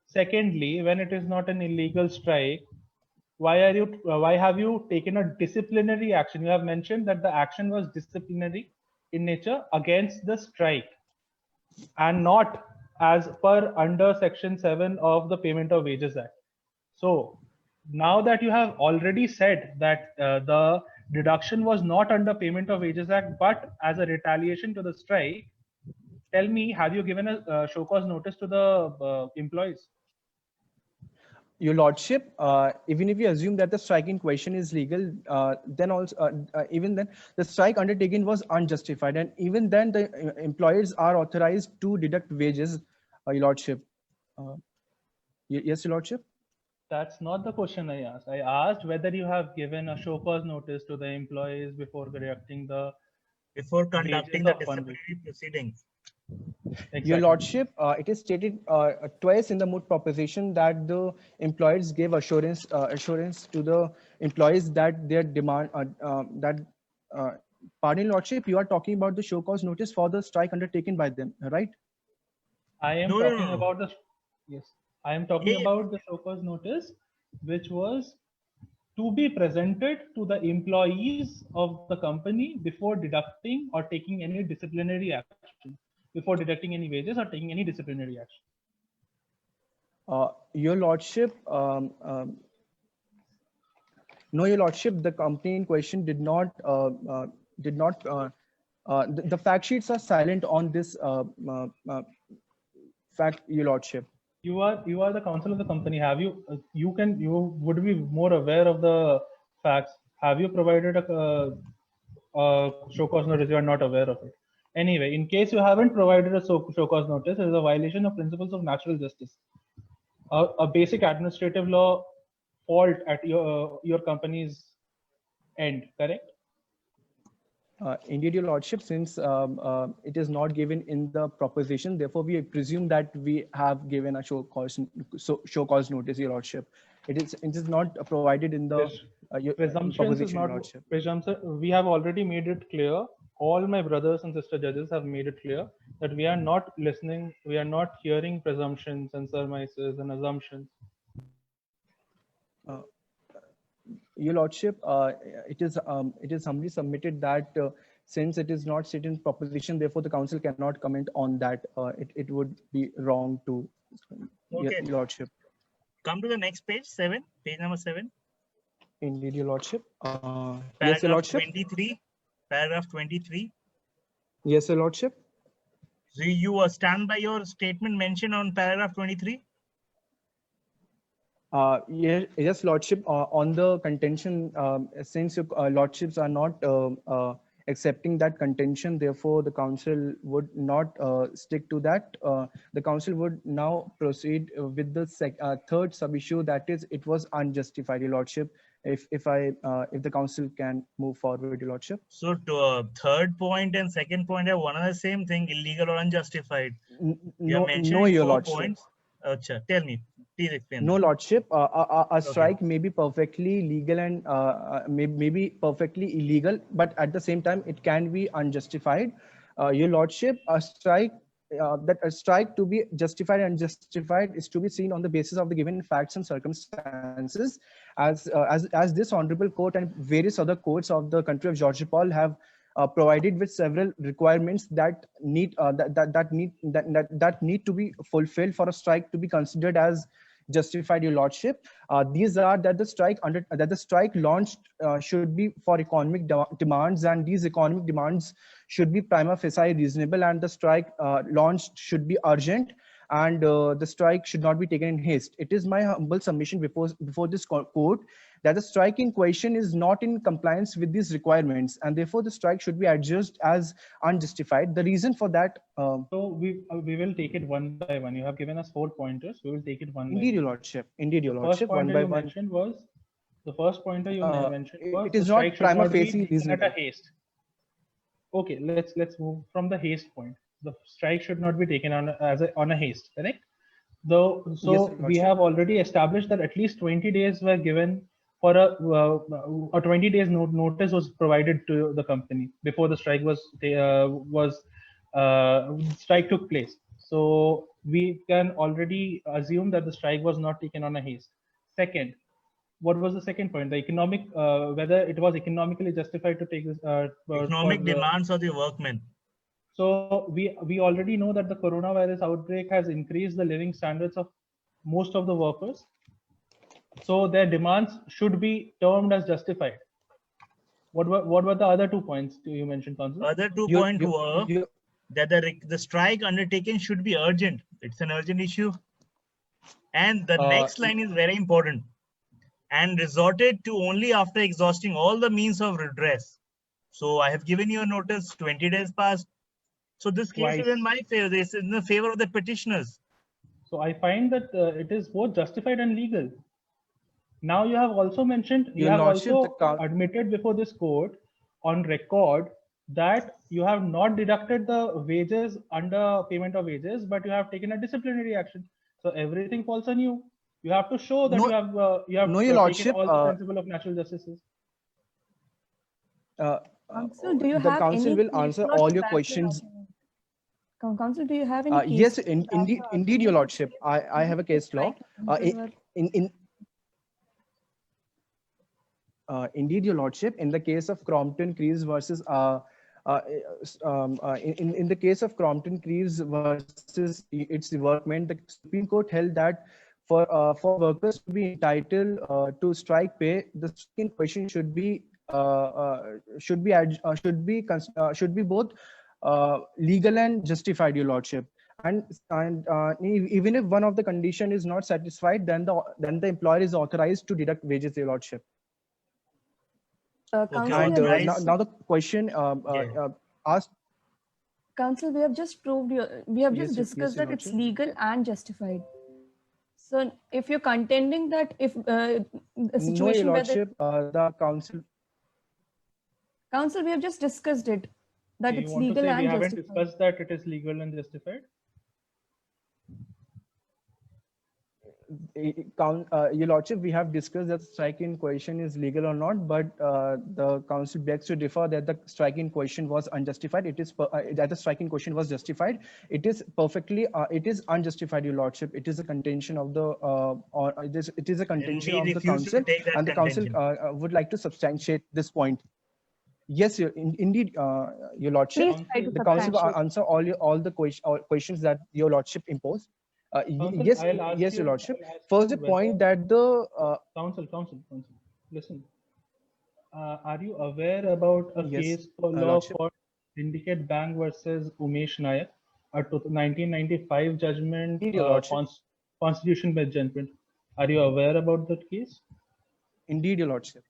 Secondly, when it is not an illegal strike, why have you taken a disciplinary action? You have mentioned that the action was disciplinary in nature against the strike and not as per under Section 7 of the Payment of Wages Act. So now that you have already said that the deduction was not under Payment of Wages Act but as a retaliation to the strike, tell me, have you given a show cause notice to the employees? Your Lordship, even if you assume that the strike in question is legal, then also even then the strike undertaken was unjustified, and even then the employers are authorized to deduct wages. Your Lordship. Yes, Your Lordship. That's not the question I asked. I asked whether you have given a show cause notice to the employees before conducting the disciplinary proceedings. Exactly. Your Lordship, it is stated twice in the moot proposition that the employers gave assurance to the employees that their demand pardon, Lordship, you are talking about the show cause notice for the strike undertaken by them, right? I am talking about the I am talking about the show cause notice, which was to be presented to the employees of the company before deducting or taking any disciplinary action, before deducting any wages or taking any disciplinary action. Your Lordship, no, Your Lordship, the company in question did not the fact sheets are silent on this fact, Your Lordship. You are the counsel of the company. Have you you would be more aware of the facts? Have you provided a show cause notice? You are not aware of it. Anyway, in case you haven't provided a show cause notice, it is a violation of principles of natural justice. A basic administrative law fault at your company's end, correct? Indeed, Your Lordship, since it is not given in the proposition, therefore we presume that we have given a show cause notice, Your Lordship. It is not provided in the Presumptions is not presumption. We have already made it clear. All my brothers and sister judges have made it clear that we are not listening, we are not hearing presumptions and surmises and assumptions. Your Lordship, it is humbly submitted that since it is not stated in proposition, therefore the council cannot comment on that. It would be wrong to, Okay. Your Lordship. Come to the next page, page number 7. Indeed, Your Lordship. Yes, Your Paragraph Lordship. 23. Paragraph 23. Yes, Your Lordship. So you stand by your statement mentioned on paragraph 23? Yes, Lordship. On the contention, since your Lordships are not accepting that contention, therefore the council would not stick to that. The council would now proceed with the third sub-issue, that is, it was unjustified, Your Lordship. If the council can move forward, Your Lordship. So third point and second point are one and the same thing, illegal or unjustified. No, Your Lordship. Points. Achha, tell me, please explain. No, Lordship. A strike may be perfectly legal and may be perfectly illegal, but at the same time, it can be unjustified. Your Lordship, a strike to be justified and unjustified is to be seen on the basis of the given facts and circumstances, as this honorable court and various other courts of the country of Georgia Paul have provided with several requirements that need to be fulfilled for a strike to be considered as justified, Your Lordship. These are that the strike launched should be for economic demands, and these economic demands should be prima facie reasonable, and the strike launched should be urgent, and the strike should not be taken in haste. It is my humble submission before this court that the strike in question is not in compliance with these requirements, and therefore the strike should be adjudged as unjustified. The reason for that. So we will take it one by one. You have given us 4 pointers. We will take it one by one. Indeed, Your Lordship. Indeed, Your Lordship. One by one. The first pointer you mentioned was it is not prima facie reasonable. At a haste. Okay, let's move from the haste point. The strike should not be taken on a haste, correct? So yes, we have already established that at least 20 days were given for a 20 days notice was provided to the company before the strike strike took place. So we can already assume that the strike was not taken on a haste. Second, what was the second point? The economic, whether it was economically justified to take this. Economic demands of the workmen. So we already know that the coronavirus outbreak has increased the living standards of most of the workers. So their demands should be termed as justified. What were the other 2 points you mentioned, Council? Other 2 points were that the strike undertaken should be urgent. It's an urgent issue. And the next line is very important. And resorted to only after exhausting all the means of redress. So I have given you a notice, 20 days passed. So this case is in my favor. This is in the favor of the petitioners. So I find that it is both justified and legal. Now you have also mentioned, you have also admitted before this court on record that you have not deducted the wages under payment of wages, but you have taken a disciplinary action. So everything falls on you. You have to show that you have Your Lordship, taken all the principle of natural justices. Council, do you the have council any will answer all your questions. Council, do you have any case? Yes, indeed, Your Lordship. I have a case law. Indeed, Your Lordship, in the case of Crompton Creeves versus in the case of Crompton Creeves versus its workmen, the Supreme Court held that for workers to be entitled to strike pay, the strike in question should be should be both legal and justified, Your Lordship. And even if one of the condition is not satisfied, then the employer is authorized to deduct wages, Your Lordship. Council, And we have now the question asked. Council, we have just proved we have just Yes, discussed Your that it's Lordship. legal and justified. So if you're contending that if a No, Your situation where Lordship, the council. Council, we have just discussed it, that You it's want to legal say we and haven't justified. discussed that it is legal and justified? Your Lordship, we have discussed that strike in question is legal or not, but the council begs to differ that the strike in question was unjustified. It is that the strike in question was justified. It is perfectly it is unjustified, Your Lordship. It is a contention of the or it is a contention we of the refuse to council, take that and the council contention. would like to substantiate this point. Yes, indeed, Your Lordship. Please try to The council will substantiate. answer all the questions that Your Lordship imposed. Council, Yes, I'll ask yes, you- Your Lordship. I'll ask First, you the point whether- that the Council, listen. Are you aware about a Yes, case for law Lordship. called Syndicate Bank versus Umesh Nayak, a 1995 judgment, Indeed, Your Lordship. constitution bench judgment? Are you aware about that case? Indeed, Your Lordship.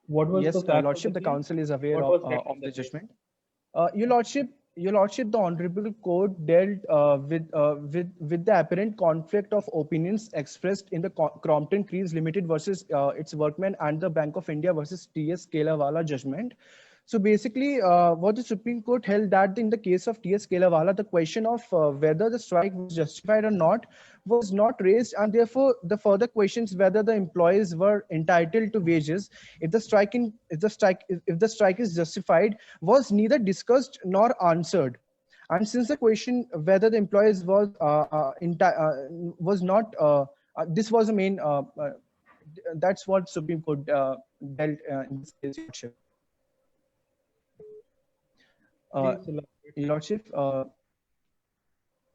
What was Yes, the fact of Lordship, the case? council is aware What was held in of the that case? judgment. Your Lordship, the Honorable Court dealt with the apparent conflict of opinions expressed in the Crompton Crease Limited versus its workmen and the Bank of India versus T.S. Kelawala judgment. So basically, what the Supreme Court held that in the case of T.S. Kelawala, the question of whether the strike was justified or not was not raised, and therefore the further questions whether the employees were entitled to wages if the strike is justified was neither discussed nor answered. And since the question whether the employees was not this was the main that's what Supreme Court dealt in this case, Your Lordship. Please elaborate. Your Lordship,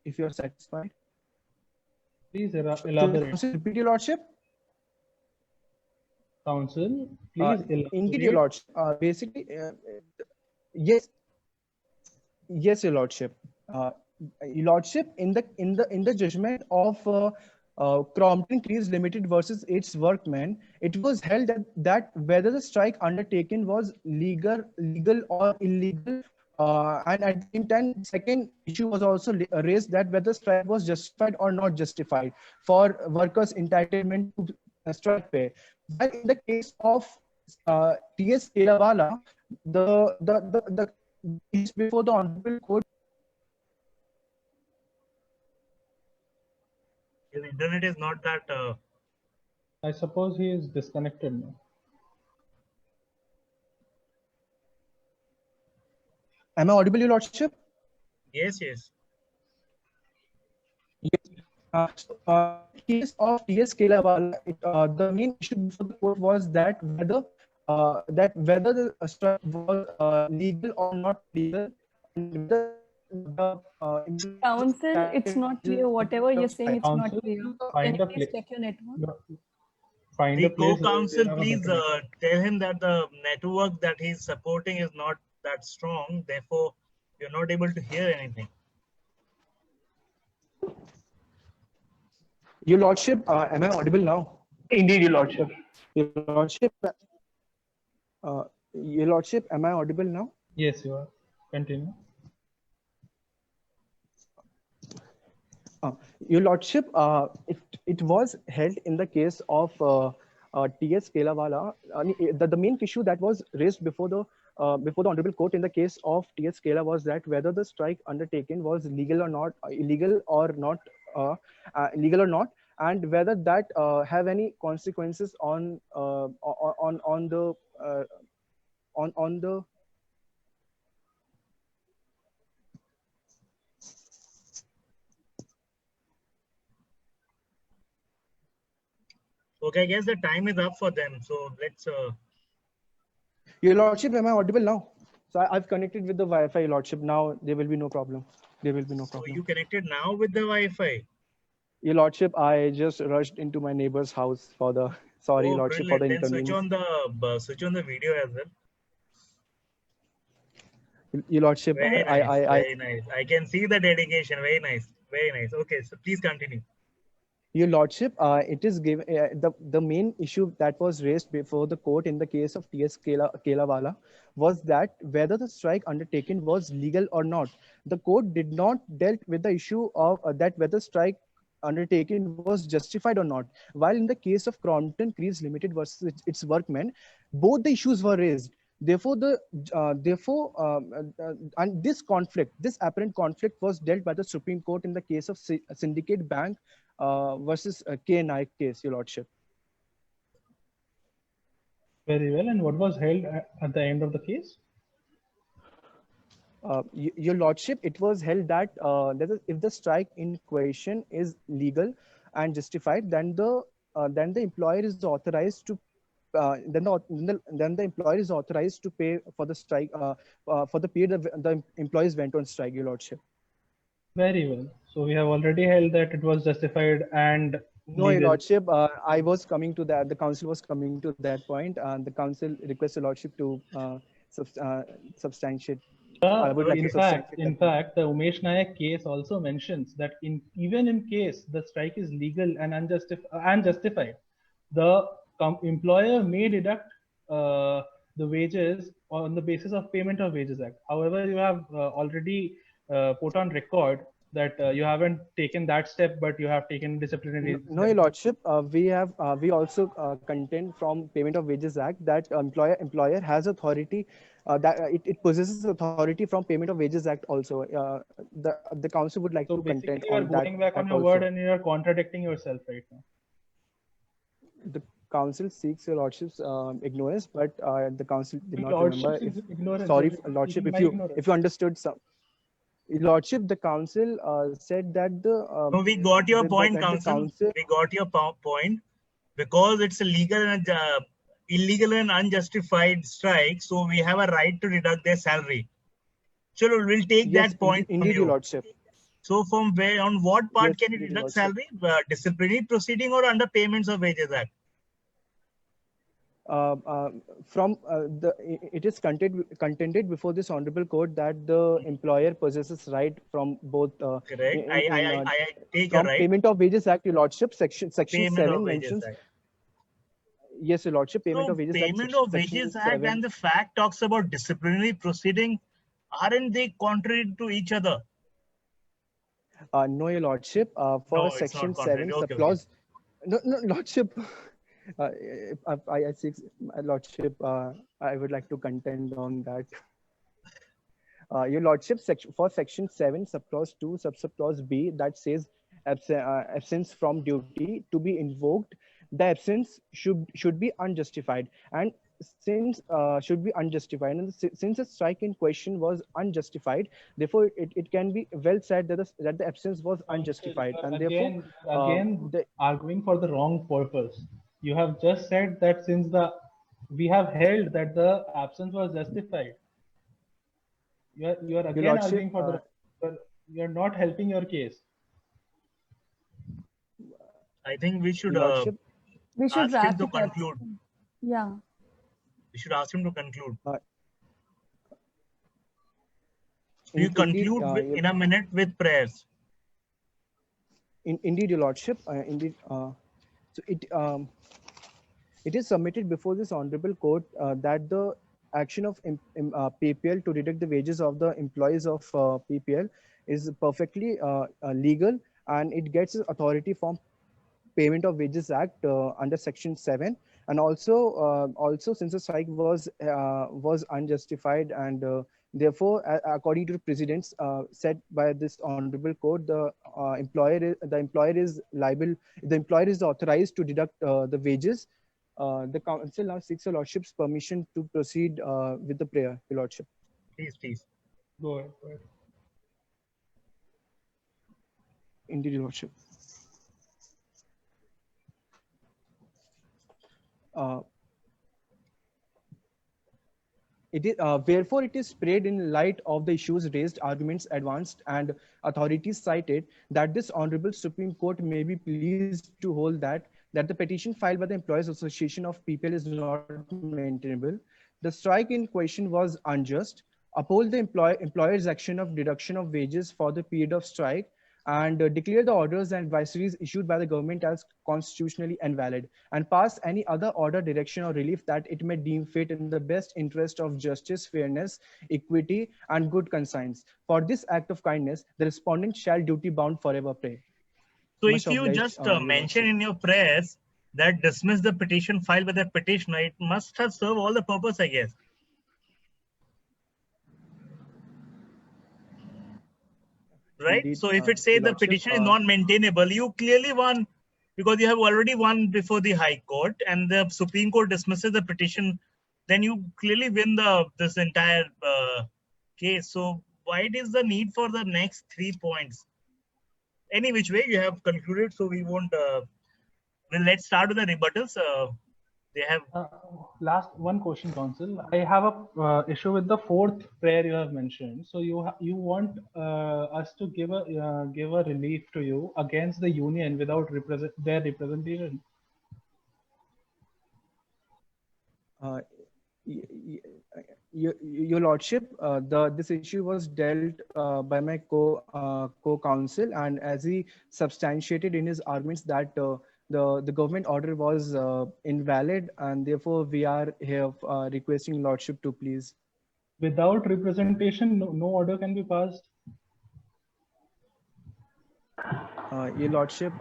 if you are satisfied. Please Should the elaborate. council repeat, Your Lordship? Council, please Indeed, Your elaborate. Lordship. Basically, yes, Your Lordship. Your Lordship, in the judgment of Crompton Crease Limited versus its workmen, it was held that whether the strike undertaken was legal or illegal. And at the same time, second issue was also raised that whether strike was justified or not justified for workers' entitlement to strike pay. But in the case of T.S. Kelawala, the case before the Honorable Court. The internet is not that. I suppose he is disconnected now. Am I audible, Your Lordship? Yes, yes. Case of T.S. Kelawala, the main issue before the court was that whether the strike was legal or not legal. Council, it's not clear. Whatever you're saying, it's not Council, clear. find Can you a please place. check your network? Find The a place where co-counsel, they have a please better tell him that the network that he's supporting is not that strong. Therefore, you're not able to hear anything. Your Lordship, am I audible now? Indeed, Your Lordship. Your Lordship, am I audible now? Yes, you are. Continue. Your Lordship, it was held in the case of T.S. Kelawala. The main issue that was raised before the Honorable Court in the case of T.S. Kelawala was that whether the strike undertaken was legal or not, illegal or not, and whether that have any consequences on the Okay, I guess the time is up for them. So let's. Your Lordship, am I audible now? So I've connected with the Wi-Fi, Your Lordship. Now there will be no problem. There will be no So problem. you connected now with the Wi-Fi? Your Lordship, I just rushed into my neighbor's house for the Sorry, Oh, Lordship, for the brilliant. Then inconvenience. switch on the video as well. Your Lordship, Very nice, I very nice. I can see the dedication. Very nice, very nice. Okay, so please continue. Your Lordship, it is given the main issue that was raised before the court in the case of T.S. Kelawala was that whether the strike undertaken was legal or not. The court did not dealt with the issue of that whether strike undertaken was justified or not. While in the case of Crompton Creeves Limited versus its workmen, both the issues were raised. Therefore, and this apparent conflict was dealt by the Supreme Court in the case of Syndicate Bank versus K. Naik case, Your Lordship. Very well. And what was held at the end of the case? Your Lordship, it was held that if the strike in question is legal and justified, then the employer is authorized to then the employer is authorized to pay for the strike for the period the employees went on strike, Your Lordship. Very well. So we have already held that it was justified and No, Your legal. Lordship, I was coming to that. The council was coming to that point, and the council requests Your Lordship to substantiate. I would like to substantiate In fact, the Umesh Nayak case also mentions that even in case the strike is legal and justified, the employer may deduct the wages on the basis of Payment of Wages Act. However, you have already put on record that you haven't taken that step, but you have taken disciplinary. No, Your Lordship, we also contend from Payment of Wages Act that employer has authority that it possesses authority from Payment of Wages Act also. The council would like So to basically, contend you are on that. going back on your also. word and you are contradicting yourself right now. The council seeks Your Lordship's ignorance, but the council did not Lordship remember. is ignorant. Sorry, You're Lordship, speaking my if you understood some. Lordship, the council said that the. No, we got your point, council. We got your point because it's a legal and illegal and unjustified strike, so we have a right to deduct their salary. So we'll take that point Indeed, from you. Your Lordship. So from where, on what part Yes, can you Your deduct Lordship. salary? Disciplinary proceeding or under Payments of Wages Act? It is contended before this honorable court that the employer possesses right from both. Correct. I take your from right. Payment of Wages Act, Your Lordship, section Payment 7 of Wages mentions. Act. Yes, Your Lordship, Payment So of Wages Act. Payment of Wages Act and the fact talks about disciplinary proceeding. Aren't they contrary to each other? No, Your Lordship, for No, it's section not 7, contrary. Okay, clause. No, Lordship. I seek Lordship. I would like to contend on that. Your Lordship, for section 7, subclause 2, subclause B, that says absence from duty to be invoked. The absence should be unjustified, and since should be unjustified, and since the strike in question was unjustified, therefore it can be well said that the absence was unjustified, and again, therefore arguing for the wrong purpose. You have just said that since we have held that the absence was justified. You are again arguing for you are not helping your case. I think we should we should ask him to wrap it up. conclude. Yeah. We should ask him to conclude. You Indeed, conclude in a minute with prayers. Indeed, Your Lordship. Indeed. So it is submitted before this honorable court that the action of PPL to deduct the wages of the employees of PPL is perfectly legal, and it gets authority from Payment of Wages Act under section 7, and also since the strike was unjustified, and therefore according to the precedents set by this honorable court, the employer is liable. The employer is authorized to deduct the wages. The council now seeks Your Lordship's permission to proceed with the prayer, Your Lordship. Please. Go ahead. Indeed, Your Lordship. Wherefore it is prayed in light of the issues raised, arguments advanced, and authorities cited, that this honorable Supreme Court may be pleased to hold that that the petition filed by the Employees Association of PPL is not maintainable. The strike in question was unjust, uphold the employer's action of deduction of wages for the period of strike, and declare the orders and advisories issued by the government as constitutionally invalid, and pass any other order, direction, or relief that it may deem fit in the best interest of justice, fairness, equity, and good conscience. For this act of kindness, the respondent shall duty bound forever pray. So Much if you obliged, just Your mention Lordship. in your prayers that dismiss the petition filed by the petitioner, it must have served all the purpose, I guess. Right? Indeed, So if it says Your the Lordship, petition is not maintainable, you clearly won because you have already won before the High Court and the Supreme Court dismisses the petition, then you clearly win this entire case. So why is the need for the next 3 points? Any which way you have concluded, so we won't. Well, let's start with the rebuttals. They have Last one question, Counsel. I have a issue with the fourth prayer you have mentioned. So you want us to give a relief to you against the union without their representation. Your Lordship, this issue was dealt by my co-counsel, and as he substantiated in his arguments that the government order was invalid, and therefore we are here requesting Lordship to please. Without representation, no order can be passed. Your Lordship,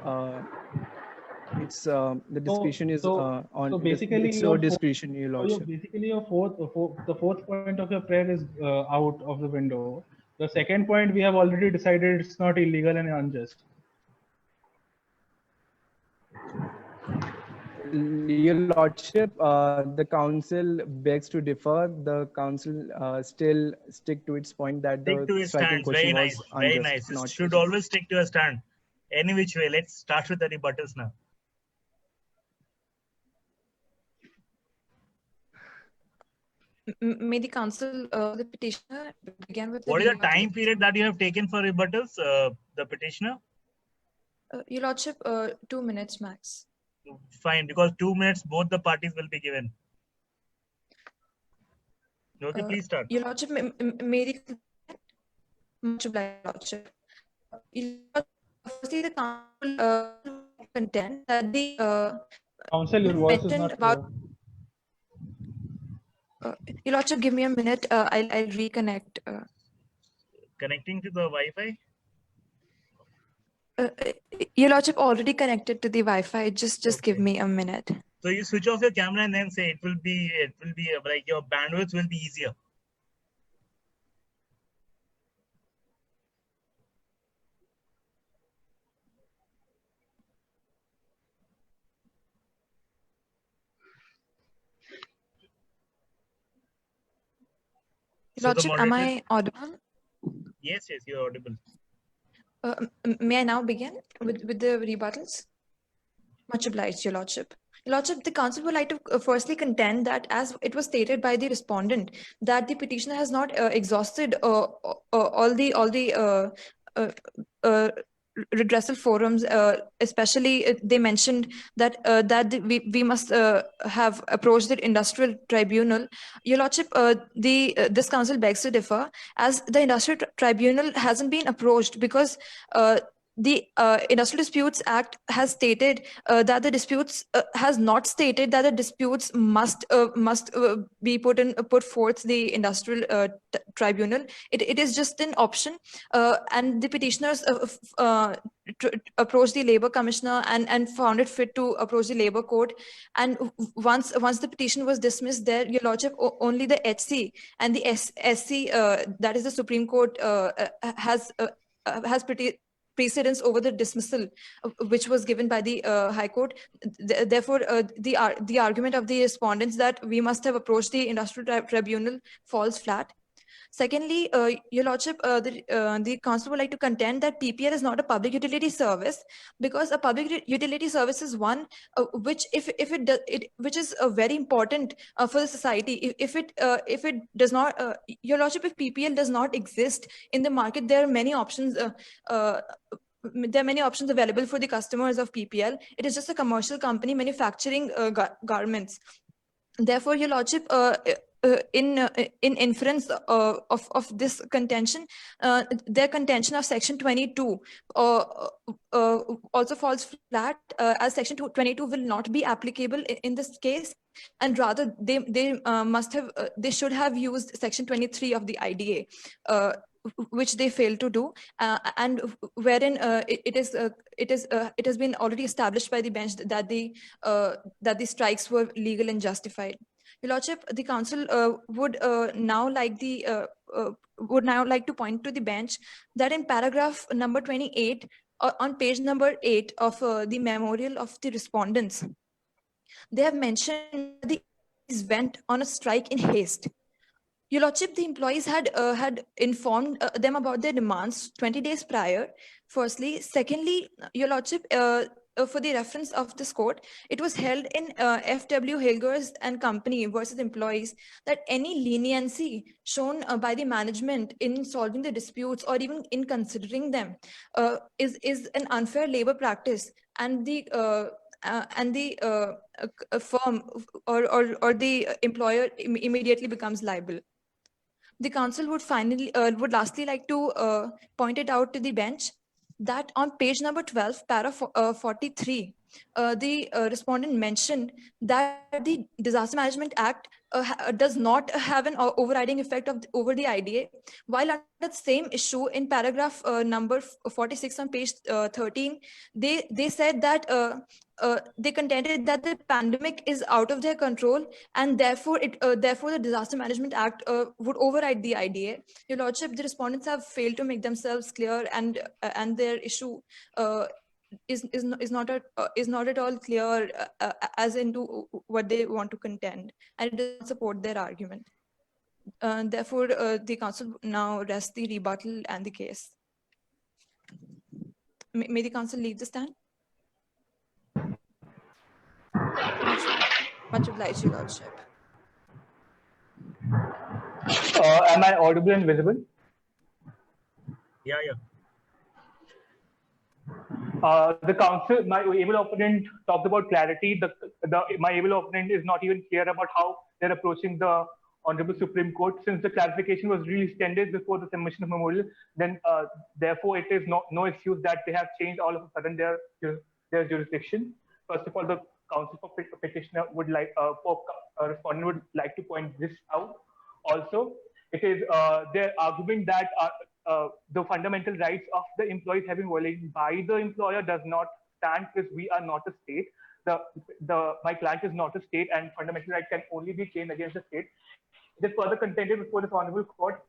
it's the discretion is on. So basically, it's your discretion, Your So Lordship. basically, the fourth point of your prayer is out of the window. The second point, we have already decided it's not illegal and unjust. Your Lordship, the council begs to defer. The council still stick to its point that stick to the his striking stance. Very question nice. was Very unjust, nice. not It should just. always stick to a stand. Any which way. Let's start with the rebuttals now. May the counsel, the petitioner, begin with What is the rebuttal? time period that you have taken for rebuttals, the petitioner? Your Lordship, 2 minutes max. Fine, because 2 minutes, both the parties will be given. Okay, please start. Your Lordship, may the much obliged, Lordship. Your Lordship, firstly, the counsel contend that the Counsel, your voice is mentioned not about. clear. Your Lordship, give me a minute. I'll reconnect. Connecting to the Wi-Fi? Your Lordship already connected to the Wi-Fi. Just give me a minute. So you switch off your camera and then say it will be like your bandwidth will be easier. Your Lordship, am I audible? Yes, you're audible. May I now begin with the rebuttals? Much obliged, Your Lordship. Your Lordship, the counsel would like to firstly contend that as it was stated by the respondent, that the petitioner has not exhausted all the redressal forums, especially they mentioned that we must have approached the industrial tribunal. Your Lordship, this council begs to differ, as the industrial tribunal hasn't been approached because the Industrial Disputes Act has stated that the disputes has not stated that the disputes must be put forth the industrial tribunal. It is just an option, and the petitioners approached the labor commissioner and found it fit to approach the labor court. And once the petition was dismissed, there, Your Lordship, only the HC and the SC, that is the Supreme Court, has precedence over the dismissal which was given by the High Court. Therefore, the argument of the respondents that we must have approached the industrial tribunal falls flat. Secondly, Your Lordship, the council would like to contend that PPL is not a public utility service, because a public utility service is one which, which is very important for the society. If it does not, Your Lordship, if PPL does not exist in the market, there are many options there are many options available for the customers of PPL. It is just a commercial company manufacturing garments. Therefore, Your Lordship, in inference of this contention, their contention of Section 22 also falls flat, as Section 22 will not be applicable in this case, and rather they should have used Section 23 of the IDA, which they failed to do, and wherein it has been already established by the bench that the strikes were legal and justified. Your Lordship, the council would now like to point to the bench that in paragraph number 28, on page number 8 of the memorial of the respondents, they have mentioned the went on a strike in haste. Your Lordship, the employees had informed them about their demands 20 days prior, firstly. Secondly, Your Lordship, for the reference of this court, it was held in F.W. Hilgers and Company versus employees that any leniency shown by the management in solving the disputes or even in considering them is an unfair labor practice, and the firm or the employer immediately becomes liable. The council would lastly like to point it out to the bench that on page number 12, para 43, the respondent mentioned that the Disaster Management Act does not have an overriding effect over the IDA, while under the same issue in paragraph number 46 on page 13, they said that they contended that the pandemic is out of their control, and therefore the Disaster Management Act would override the IDA. Your Lordship, the respondents have failed to make themselves clear, and their issue is not at all clear as into what they want to contend, and it doesn't support their argument. Therefore, the council now rests the rebuttal and the case. May the council leave the stand? Much obliged, Your Lordship. Am I audible and visible? Yeah. The council, my able opponent talked about clarity. My able opponent is not even clear about how they're approaching the Honorable Supreme Court. Since the clarification was released 10 days before the submission of memorial, then therefore it is no excuse that they have changed all of a sudden their jurisdiction. First of all, the counsel for petitioner would like respondent would like to point this out. Also, it is their argument that the fundamental rights of the employees have been violated by the employer does not stand, because we are not a state. My client is not a state, and fundamental rights can only be claimed against the state. It is further contended before this honorable court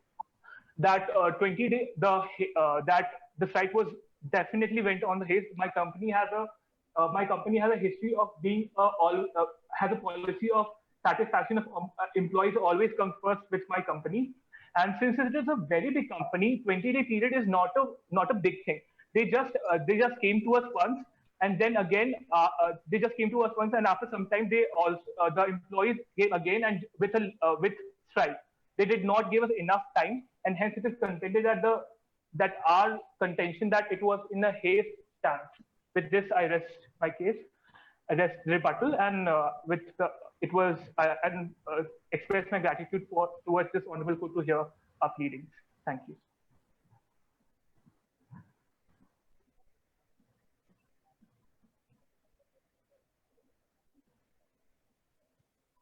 that 20 days that the strike was definitely went on the haste. My company has a history of being has a policy of satisfaction of employees always comes first with my company. And since it is a very big company, 20-day period is not a big thing. They just came to us once, and then again they just came to us once, and after some time they also the employees came again and with strike. They did not give us enough time, and hence it is contended that our contention that it was in a haste stance. With this, I rest my case, I rest rebuttal, and express my gratitude towards this honorable court to hear our pleadings. Thank you.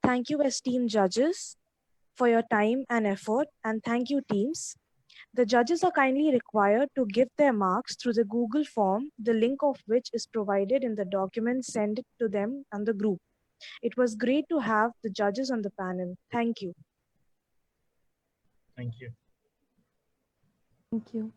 Thank you, esteemed judges, for your time and effort, and thank you, teams. The judges are kindly required to give their marks through the Google form, the link of which is provided in the document sent to them and the group. It was great to have the judges on the panel. Thank you. Thank you. Thank you.